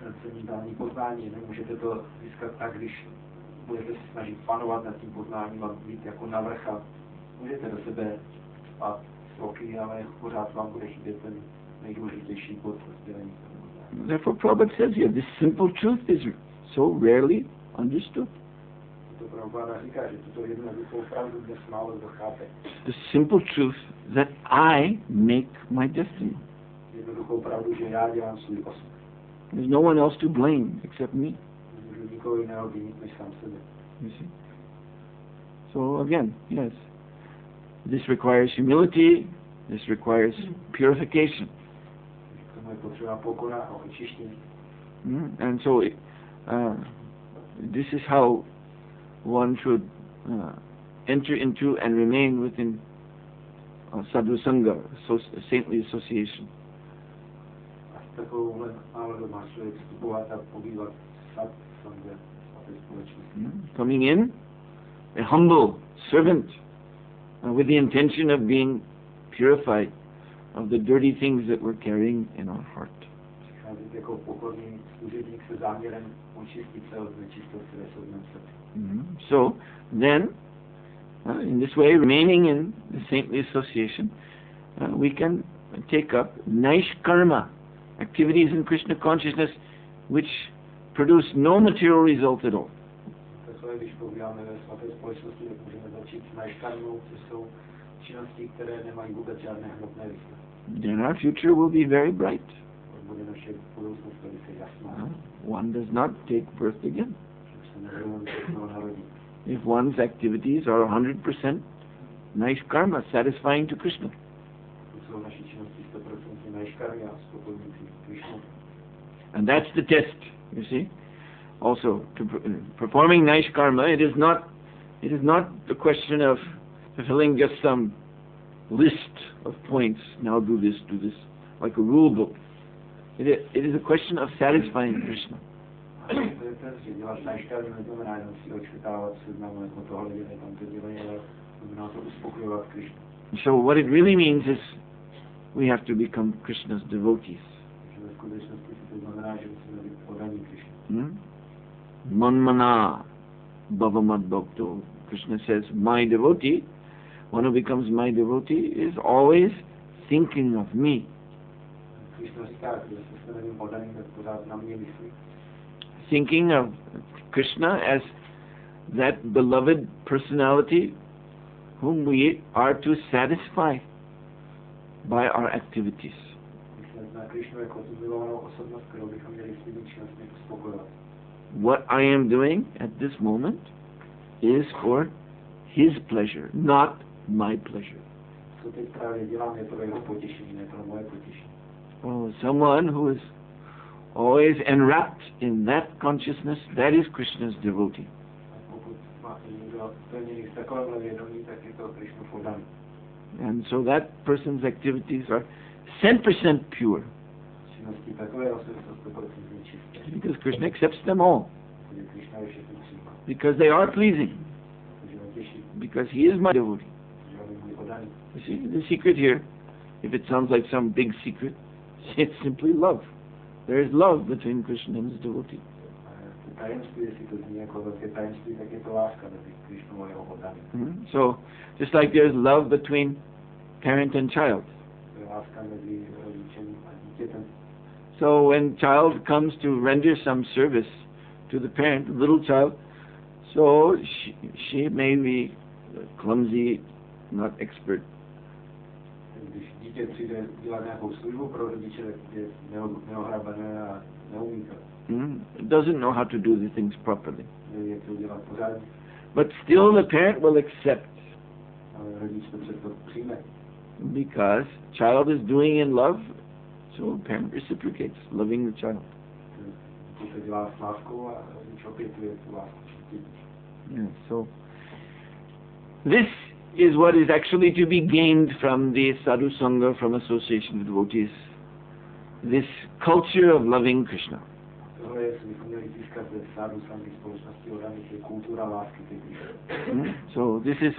transcendentální poznání. Nemůžete to získat tak, když budete se snažit panovat nad tím poznáním a být jako navrch a můžete do sebe spát sloky, ale pořád vám bude chybět ten nejdůležitější bod rozdělení. Therefore Prabhupada says here, this simple truth is so rarely understood. The simple truth that I make my destiny. There's no one else to blame except me. You see? So again, yes, this requires humility, this requires purification. And so this is how one should enter into and remain within sadhu sangha, saintly association. Coming in, a humble servant with the intention of being purified of the dirty things that we're carrying in our heart. So then, in this way, remaining in the saintly association, we can take up Naishkarma, activities in Krishna consciousness which produce no material result at all. Then our future will be very bright. One does not take birth again. If one's activities are 100% nice karma, satisfying to Krishna. And that's the test, you see. Also, performing nice karma, it is not a question of fulfilling just some list of points. Now do this, like a rule book. It is a question of satisfying Krishna. So what it really means is we have to become Krishna's devotees. Manmana bhavamad bhakto. Krishna says, my devotee, one who becomes my devotee, is always thinking of me. Thinking of Krishna as that beloved personality whom we are to satisfy by our activities. What I am doing at this moment is for His pleasure, not my pleasure. Oh, someone who is always enwrapped in that consciousness, that is Krishna's devotee. And so that person's activities are 100% pure. Because Krishna accepts them all. Because they are pleasing. Because He is my devotee. You see, the secret here, if it sounds like some big secret, it's simply love. There is love between Krishna and His devotee. So, just like there's love between parent and child. So when child comes to render some service to the parent, little child, so she may be clumsy, not expert. Doesn't know how to do the things properly. But still the parent will accept. Because child is doing in love, so parent reciprocates, loving the child. Yeah, so this is what is actually to be gained from the sadhu sangha, from association with devotees. This culture of loving Krishna. So this is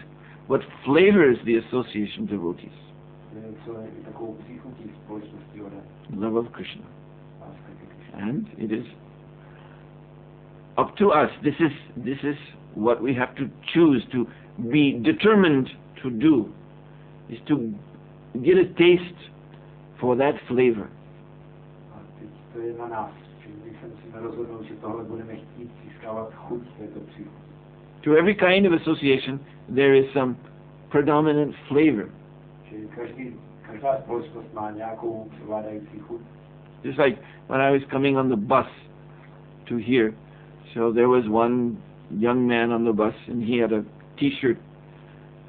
what flavors the association of devotees. Love of Krishna. And it is up to us. This is what we have to choose, to be determined to do, is to get a taste for that flavor. To every kind of association, there is some predominant flavor. Just like when I was coming on the bus to here, so there was one young man on the bus, and he had a T-shirt,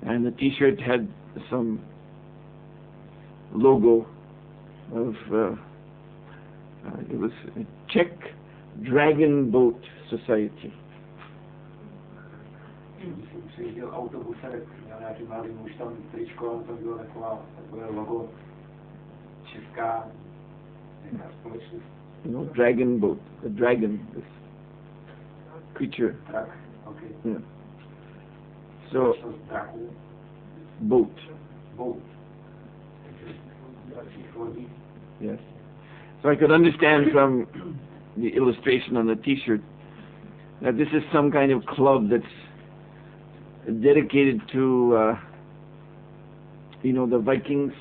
and the T-shirt had some logo of it was a Czech Dragon Boat Society. You know, dragon boat, the dragon, this creature. Yeah. So, boat. Yes. So I could understand from the illustration on the T-shirt that this is some kind of club that's dedicated to, the Vikings.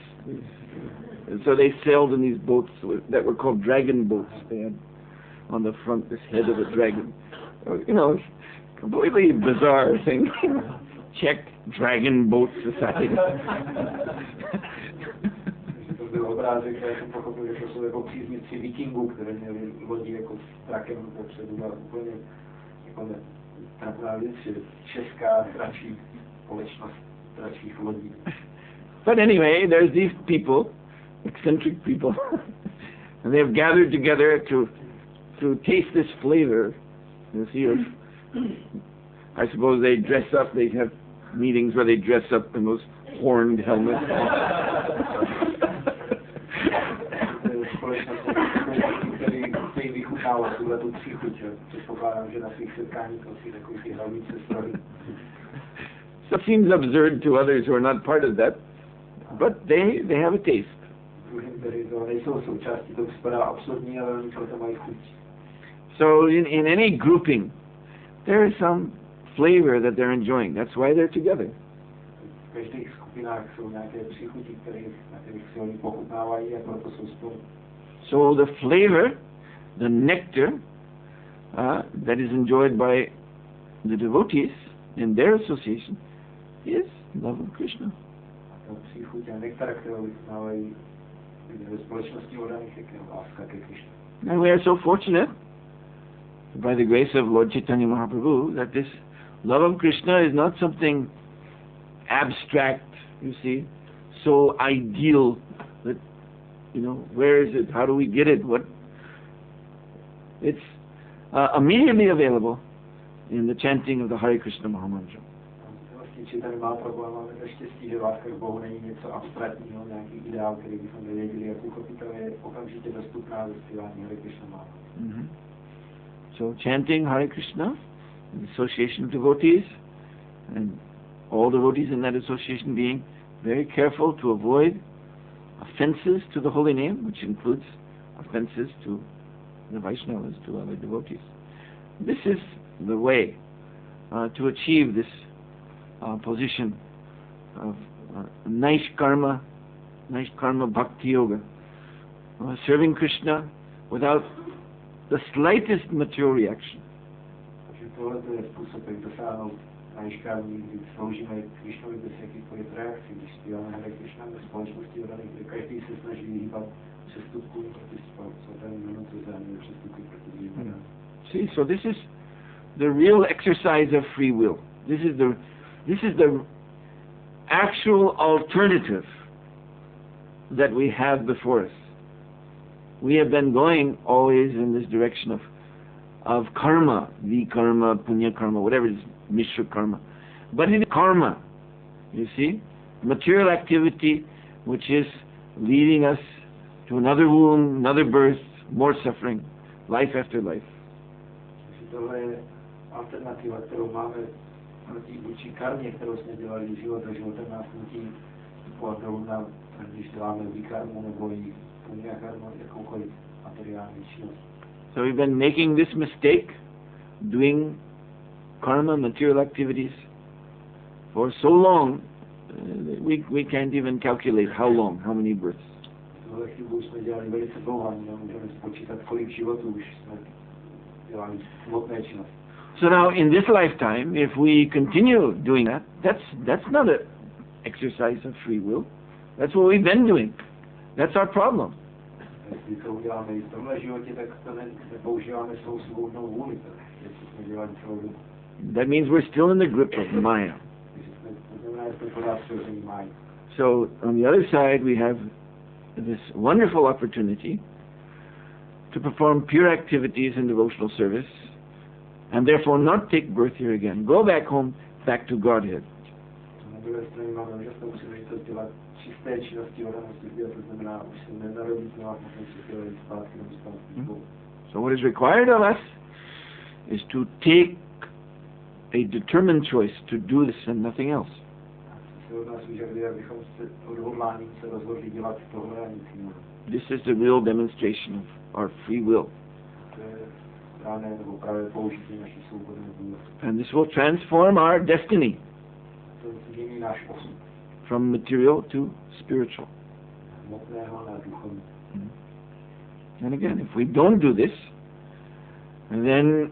So they sailed in these boats that were called dragon boats. They had on the front this head of a dragon. Completely bizarre thing. Czech Dragon Boat Society. Obrázek, já jsem pochopil, že to jsou jako příznivci vikingů, které měli lodi jako s trakem vepředu a úplně jako trapná věc, že česká dračí společnost dračích lodí. But anyway, there's these people, eccentric people, and they have gathered together to taste this flavor. You see, I suppose they dress up, they have meetings where they dress up in those horned helmet. So it seems absurd to others who are not part of that, but they have a taste. So in any grouping, there is some flavor that they're enjoying. That's why they're together. So the flavor, the nectar that is enjoyed by the devotees in their association is love of Krishna. And we are so fortunate, by the grace of Lord Chaitanya Mahaprabhu, that this love of Krishna is not something abstract, you see, so ideal that, where is it? How do we get it? It's immediately available in the chanting of the Hare Krishna Mahamantra. So chanting Hare Krishna, in the association of devotees, and all devotees in that association being very careful to avoid offenses to the holy name, which includes offenses to the Vaishnavas, to other devotees. This is the way to achieve this position of nice karma bhakti yoga, serving Krishna without the slightest material reaction. See, so this is the real exercise of free will. This is the actual alternative that we have before us. We have been going always in this direction of karma, vikarma, punya karma, whatever it is, mishra karma. But in karma, you see, material activity which is leading us to another womb, another birth, more suffering, life after life. So we've been making this mistake, doing karma, material activities, for so long, we can't even calculate how long, how many births. So now, in this lifetime, if we continue doing that, that's not an exercise of free will. That's what we've been doing. That's our problem. That means we're still in the grip of Maya. So, on the other side, we have this wonderful opportunity to perform pure activities in devotional service, and therefore not take birth here again. Go back home, back to Godhead. So what is required of us is to take a determined choice to do this and nothing else. This is the real demonstration of our free will. And this will transform our destiny from material to spiritual. And again, if we don't do this, then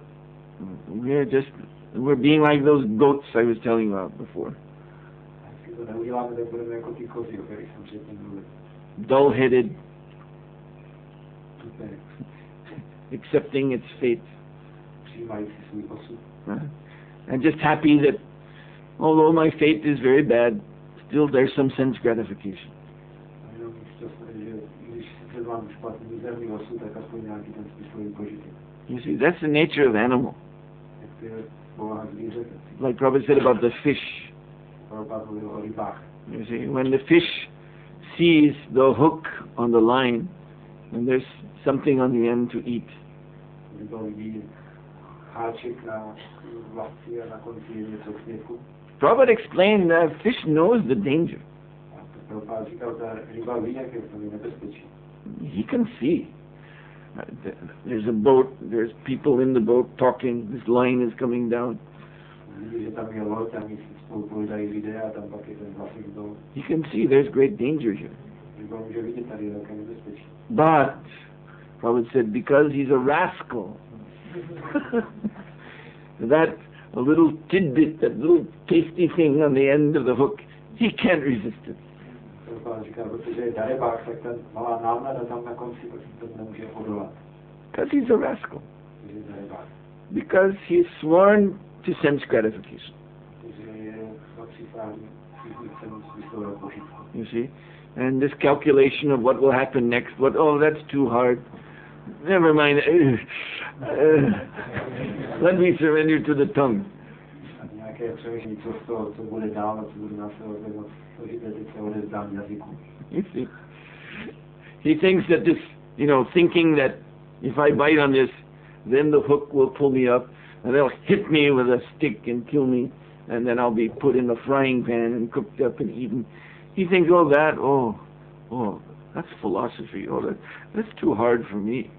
we're being like those goats I was telling you about before. Dull-headed, accepting its fate, and just happy that although my fate is very bad, still there's some sense gratification. You see, that's the nature of animal. Like Prabhupada said about the fish. You see, when the fish sees the hook on the line, and there's something on the end to eat. Prabhupada explained that fish knows the danger. He can see. There's a boat, there's people in the boat talking, this line is coming down. He can see there's great danger here. But, Prabhupada said, because he's a rascal, that a little tidbit, that little tasty thing on the end of the hook, he can't resist it. Because he's a rascal. Because he's sworn to sense gratification. You see? And this calculation of what will happen next, that's too hard. Never mind. Let me surrender to the tongue. You see? He thinks that this, thinking that if I bite on this, then the hook will pull me up, and they'll hit me with a stick and kill me, and then I'll be put in a frying pan and cooked up and eaten. He thinks, that's philosophy. That's too hard for me.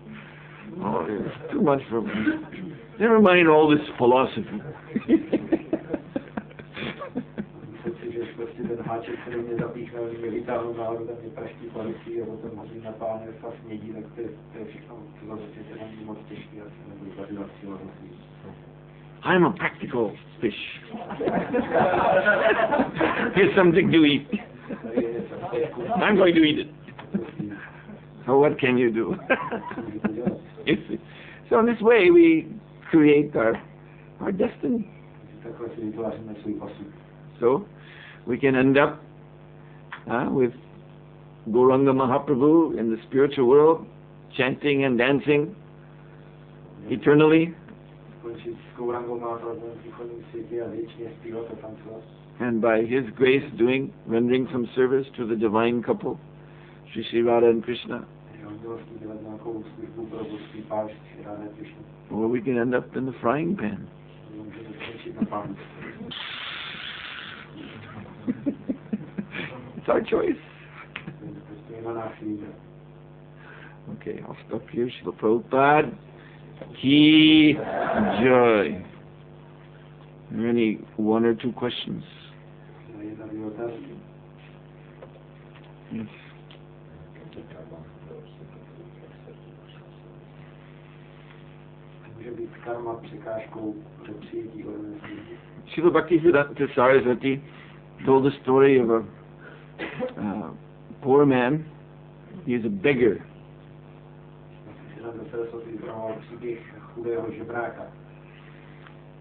It's too much for me. Never mind all this philosophy. I'm a practical fish. Here's something to eat. I'm going to eat it. So what can you do? So in this way we create our destiny. So we can end up with Gauranga Mahaprabhu in the spiritual world, chanting and dancing eternally. And by his grace rendering some service to the divine couple, Sri Radha and Krishna. Or we can end up in the frying pan. It's our choice. Okay, I'll stop here. Srila Prabhupada Ki Jai. Are there any one or two questions? Yes. Srila Bhaktisiddhanta Saraswati told the story of a poor man. He is a beggar.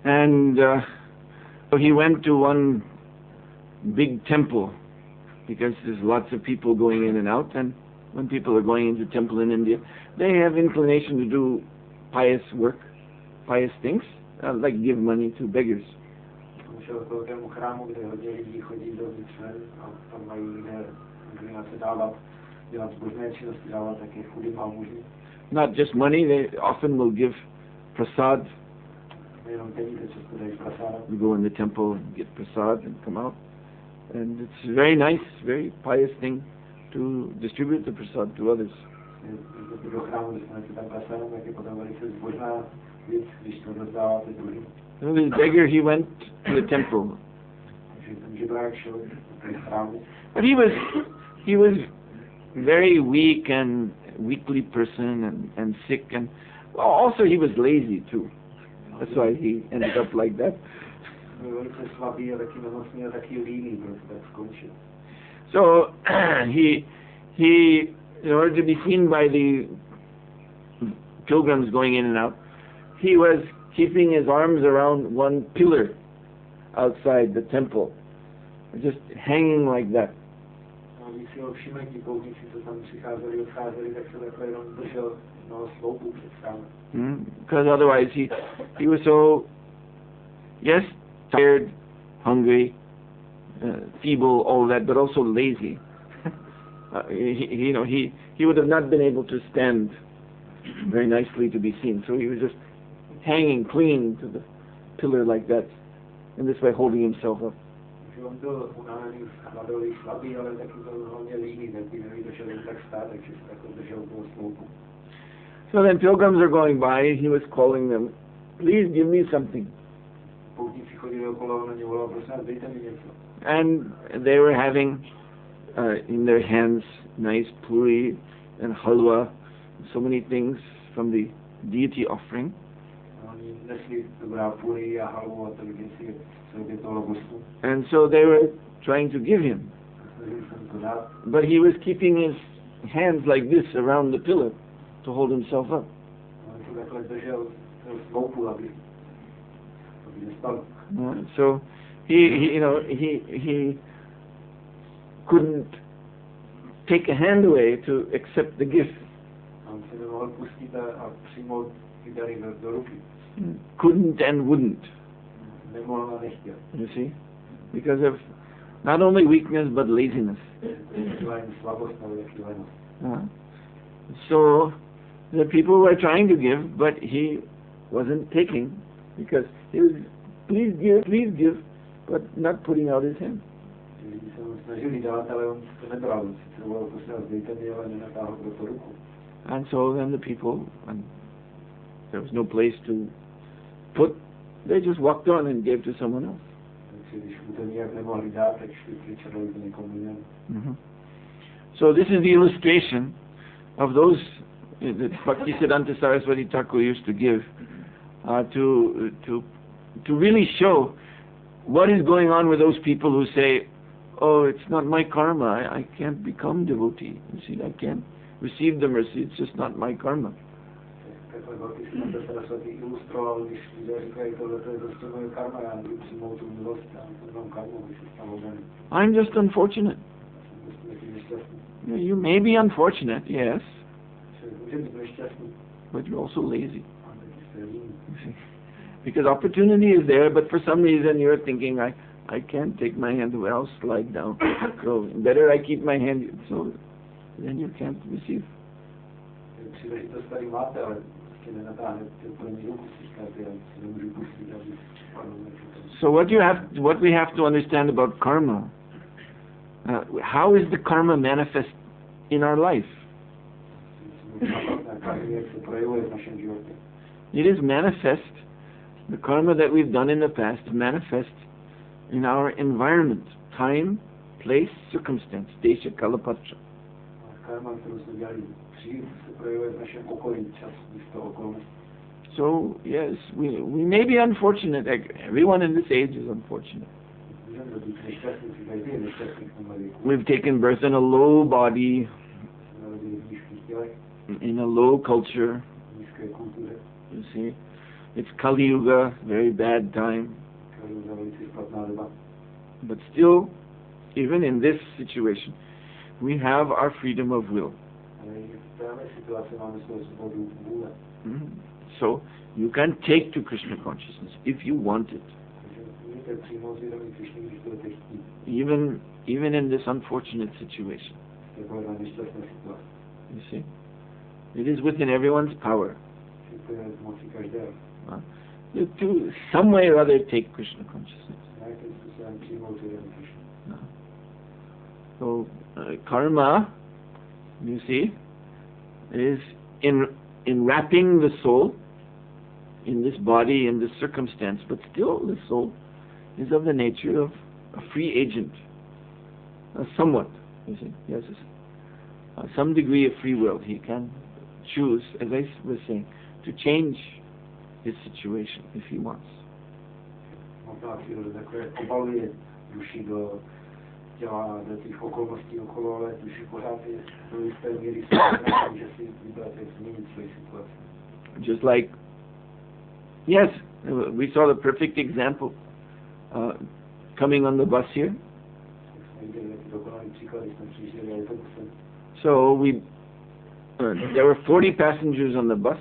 And so he went to one big temple, because there's lots of people going in and out, and when people are going into temple in India, they have inclination to do pious work, pious things, like give money to beggars. Not just money, they often will give prasad. We go in the temple and get prasad and come out. And it's very nice, very pious thing to distribute the prasad to others. So this beggar, he went to the temple. But he was very weak and weakly person and sick, and also he was lazy too. That's why he ended up like that. So he in order to be seen by the pilgrims going in and out, he was keeping his arms around one pillar outside the temple, just hanging like that. Because otherwise he was so, tired, hungry, feeble, all that, but also lazy. He would have not been able to stand very nicely to be seen. So he was just hanging, clinging to the pillar like that, in this way holding himself up. So then pilgrims are going by, he was calling them, please give me something. And they were having in their hands nice puri and halwa, so many things from the deity offering. And so they were trying to give him. But he was keeping his hands like this around the pillar to hold himself up. So he couldn't take a hand away to accept the gift. Couldn't and wouldn't. You see? Because of not only weakness but laziness. So the people were trying to give, but he wasn't taking, because he was, please give, but not putting out his hand. And so then the people, when there was no place to put, they just walked on and gave to someone else. So this is the illustration of those that Bhaktisiddhanta Saraswati Thakur used to give to really show what is going on with those people who say, oh, it's not my karma, I can't become devotee. You see, I can't receive the mercy, it's just not my karma. I'm just unfortunate. You may be unfortunate, yes, but you're also lazy. Because opportunity is there, but for some reason you're thinking, I can't take my hand away, I'll slide down. So better I keep my hand, so then you can't receive. So what we have to understand about karma, how is the karma manifest in our life? It is manifest, the karma that we've done in the past, manifest in our environment, time, place, circumstance, desha, kalapatra. So yes, we may be unfortunate. Everyone in this age is unfortunate. We've taken birth in a low body, in a low culture. You see, it's Kali Yuga, very bad time. But still, even in this situation, we have our freedom of will. So you can take to Krishna consciousness if you want it. Even in this unfortunate situation. You see? It is within everyone's power. To some way or other take Krishna consciousness. So karma, you see, is enwrapping the soul in this body, in this circumstance, but still the soul is of the nature of a free agent, somewhat, you see. Yes, some degree of free will. He can choose, as I was saying, to change his situation if he wants. Just like, yes, we saw the perfect example coming on the bus here. So there were 40 passengers on the bus.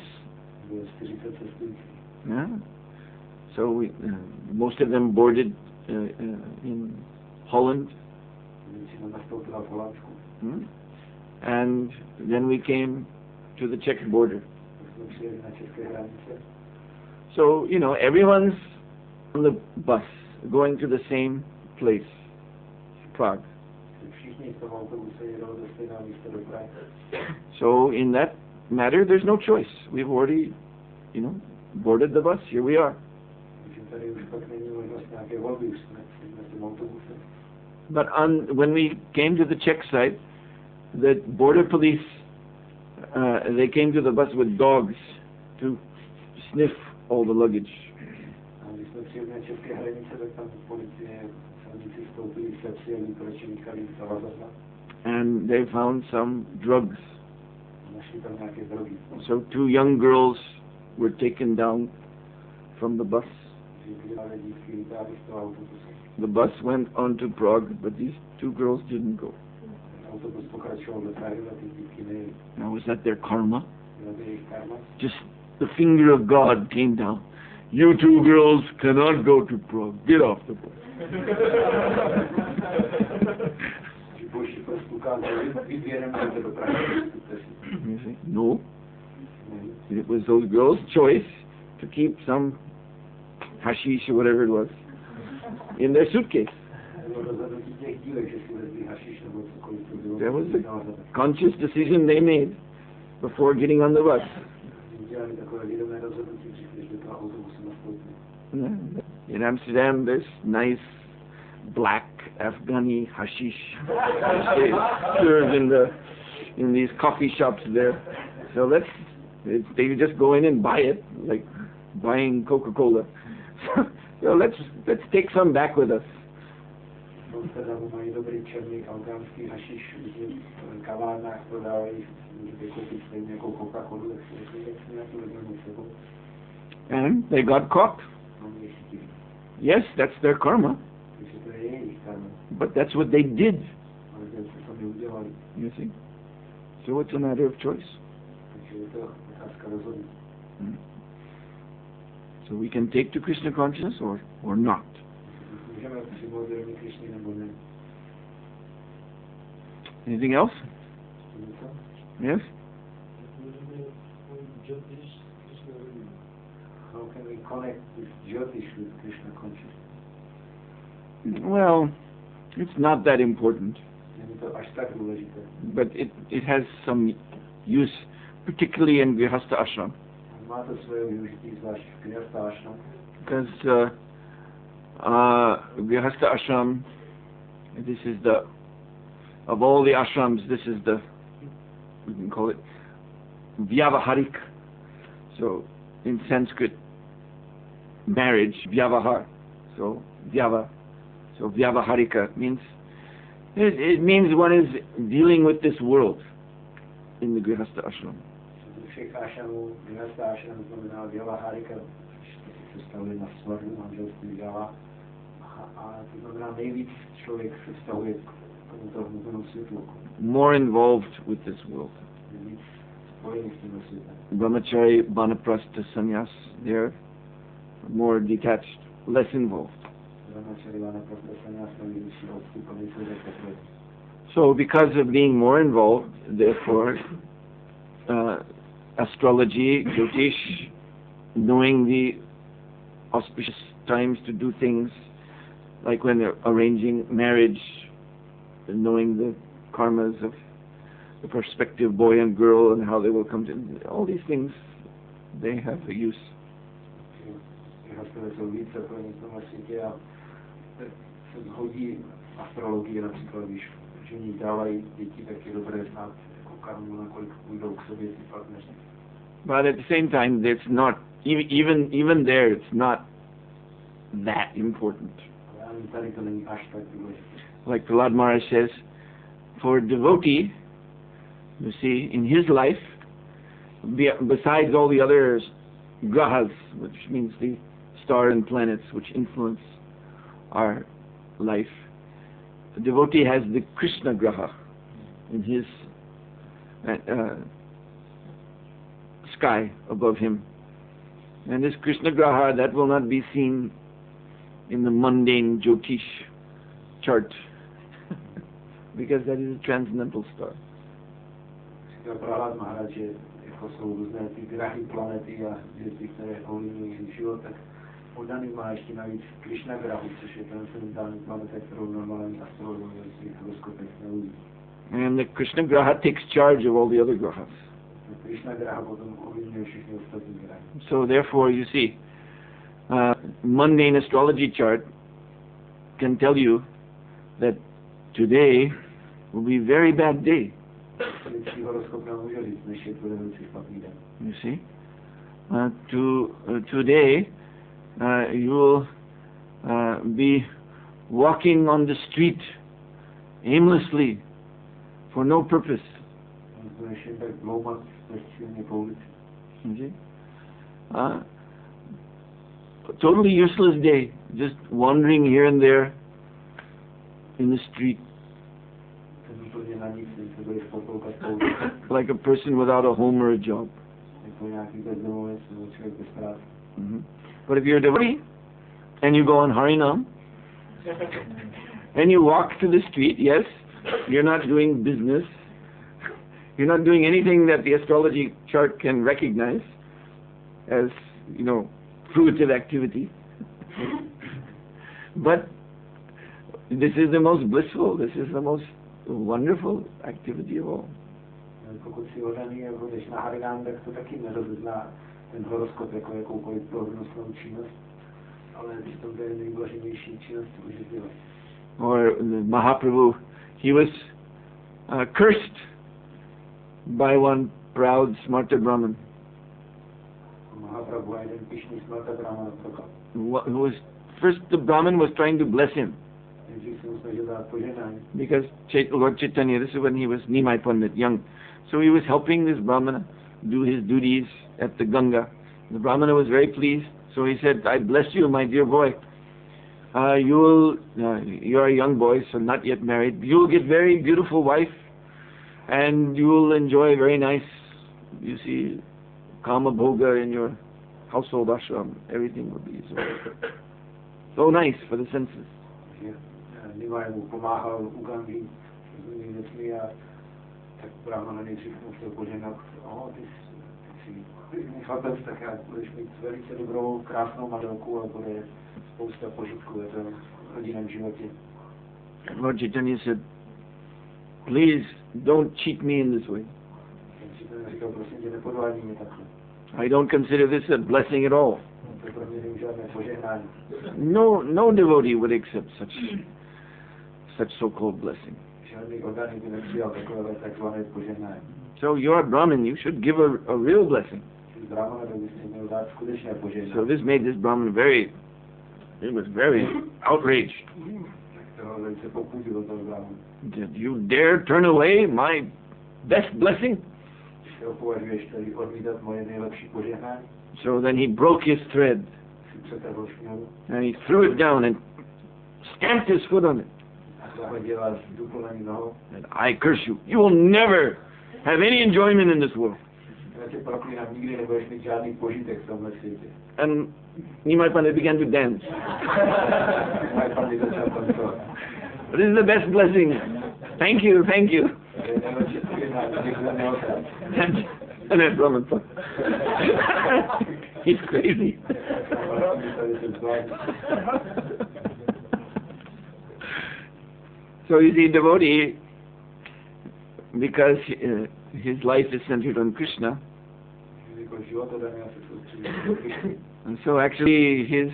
Yeah. So most of them boarded in Holland. Medicína nastoupila v Holandsku. And then we came to the Czech border. Jsme přijeli na české hranice. So, everyone's on the bus going to the same place, Prague. Všichni v tom autobuse jedou do stejného místa do Prahy. So in that matter, there's no choice. We've already, boarded the bus. Here we are. Takže tady už pak není možnost nějaké volby, už jsme v tom autobuse. But when we came to the Czech side, the border police, they came to the bus with dogs to sniff all the luggage. A když jsme přijeli na české hranice, tak tam policie silnici vstoupili se psy a vypročili zavazadla. And they found some drugs. Našli tam nějaké drogy. So 2 young girls were taken down from the bus. Dívky vytáhli z toho autobuse. The bus went on to Prague, but these 2 girls didn't go. Autobus pokračoval do Prahy a ty dívky nejeli. Now, was that their karma? Byla to jejich karma. Just the finger of God came down. You 2 girls cannot go to Prague. Get off the bus. Boží prst ukázal, vyběrem jdete do Prahy. You see? No. It was those girls' choice to keep some hashish or whatever it was in their suitcase. That was the conscious decision they made before getting on the bus. In Amsterdam, there's nice black Afghani hashish served in these coffee shops there. So they just go in and buy it, like buying Coca-Cola. So let's take some back with us. And they got caught. Yes, that's their karma. But that's what they did. You see? So it's a matter of choice. So we can take to Krishna consciousness or not. Anything else? Yes? How can we connect this Jyotish with Krishna consciousness? Well, it's not that important. But it has some use, particularly in Grihastha ashram. Because Grihastha ashram, this is of all the ashrams, this is we can call it vyavaharik. So in Sanskrit, marriage, vyavahar. So vyavaharika means, it means one is dealing with this world in the Grihastha ashram. More involved with this world. Brahmachari, Banaprastha, Sannyas, they're more detached, less involved. So because of being more involved, therefore, astrology, Jyotish, knowing the auspicious times to do things, like when they're arranging marriage, knowing the karmas of the prospective boy and girl and how they will come to, all these things, they have a use. But at the same time, it's not, even there, it's not that important. Like Prahlad Maharaj says, for a devotee, you see, in his life, besides all the other grahas, which means the stars and planets which influence our life, the devotee has the Krishna graha in his sky above him. And this Krishna graha, that will not be seen in the mundane Jyotish chart because that is a transcendental star. Říkal Prahlad Maharaj, že jako jsou různé ty grahy, planety a hvězdy, které ovlivňují život, tak Odany má ještě navíc Krishna grahu, což je transcendentální planeta, kterou normální astrologové ve svých horoskopech neuvidí. And the Krishna graha takes charge of all the other grahas. Krishna graha potom ovlivňuje všechny ostatní grahy. So therefore, you see, mundane astrology chart can tell you that today will be a very bad day. You see, today you will be walking on the street aimlessly for no purpose. You see? A totally useless day, just wandering here and there in the street, like a person without a home or a job. But if you're a devotee and you go on Harinam and you walk to the street, yes, you're not doing business, you're not doing anything that the astrology chart can recognize as, fruitive activity. But this is the most blissful, this is the most wonderful activity of all. Pokud si odaný a budeš na Harinám, tak to taky nerozezná ten horoskop jako jakoukoliv prohodnostnou činnost, ale to je nejblaženější činnost, co můžeš dělat. Or Mahaprabhu, he was cursed by one proud Smarta Brahman. First the Brahman was trying to bless him. Because Lord Chaitanya, this is when he was Nimai Pandit, young. So he was helping this Brahmana do his duties at the Ganga. The Brahmana was very pleased. So he said, I bless you, my dear boy. You are a young boy, so not yet married. You will get very beautiful wife. And you will enjoy very nice, Kama Bhoga in your household ashram. Everything will be so nice for the senses. Nimaj mu pomáhal u Gangy s různými věcmi a tak Brahmana nejdřív mu chtěl poženat, ty jsi chlapec, tak já budeš mít velice dobrou, krásnou manželku a bude spousta požitků v tom rodinném životě. Lord Chaitanya said, please don't cheat me in this way. Říkal, prosím tě, nepodvádí mě takhle. I don't consider this a blessing at all. To pro mě není žádné požehnání. No devotee would accept such so-called blessing. So you're a Brahmin, you should give a real blessing. So this made this Brahmin very outraged. Did you dare turn away my best blessing? So then he broke his thread and he threw it down and stamped his foot on it. And I curse you. You will never have any enjoyment in this world. And Nimai Pandit began to dance. This is the best blessing. Thank you, thank you. And that Brahman thought, he's crazy. So you see, devotee, because his life is centered on Krishna, and so actually his,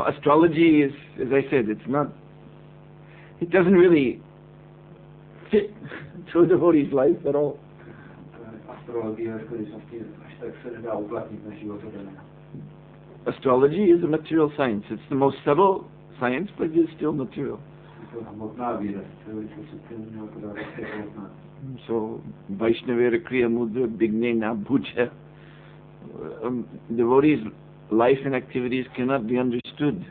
astrology is, as I said, it doesn't really fit to a devotee's life at all. Astrology is a material science. It's the most subtle science, but it is still material. So, Vaishnavera Kriya Mudra Bigne Na Bhuja. Devotees' life and activities cannot be understood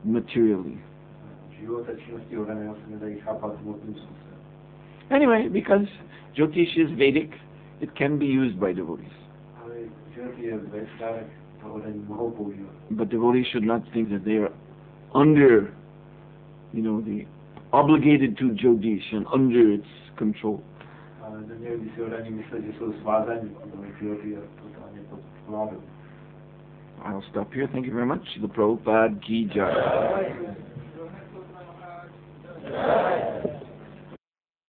materially. Anyway, because Jyotish is Vedic, it can be used by devotees. But devotees should not think that they are under the obligated to Jyotish and under its control. Neměli by si oddaní myslet, že jsou svázaní Jyoti a totálně pod vládou. I'll stop here. Thank you very much. The Prabhupada Ki Jai.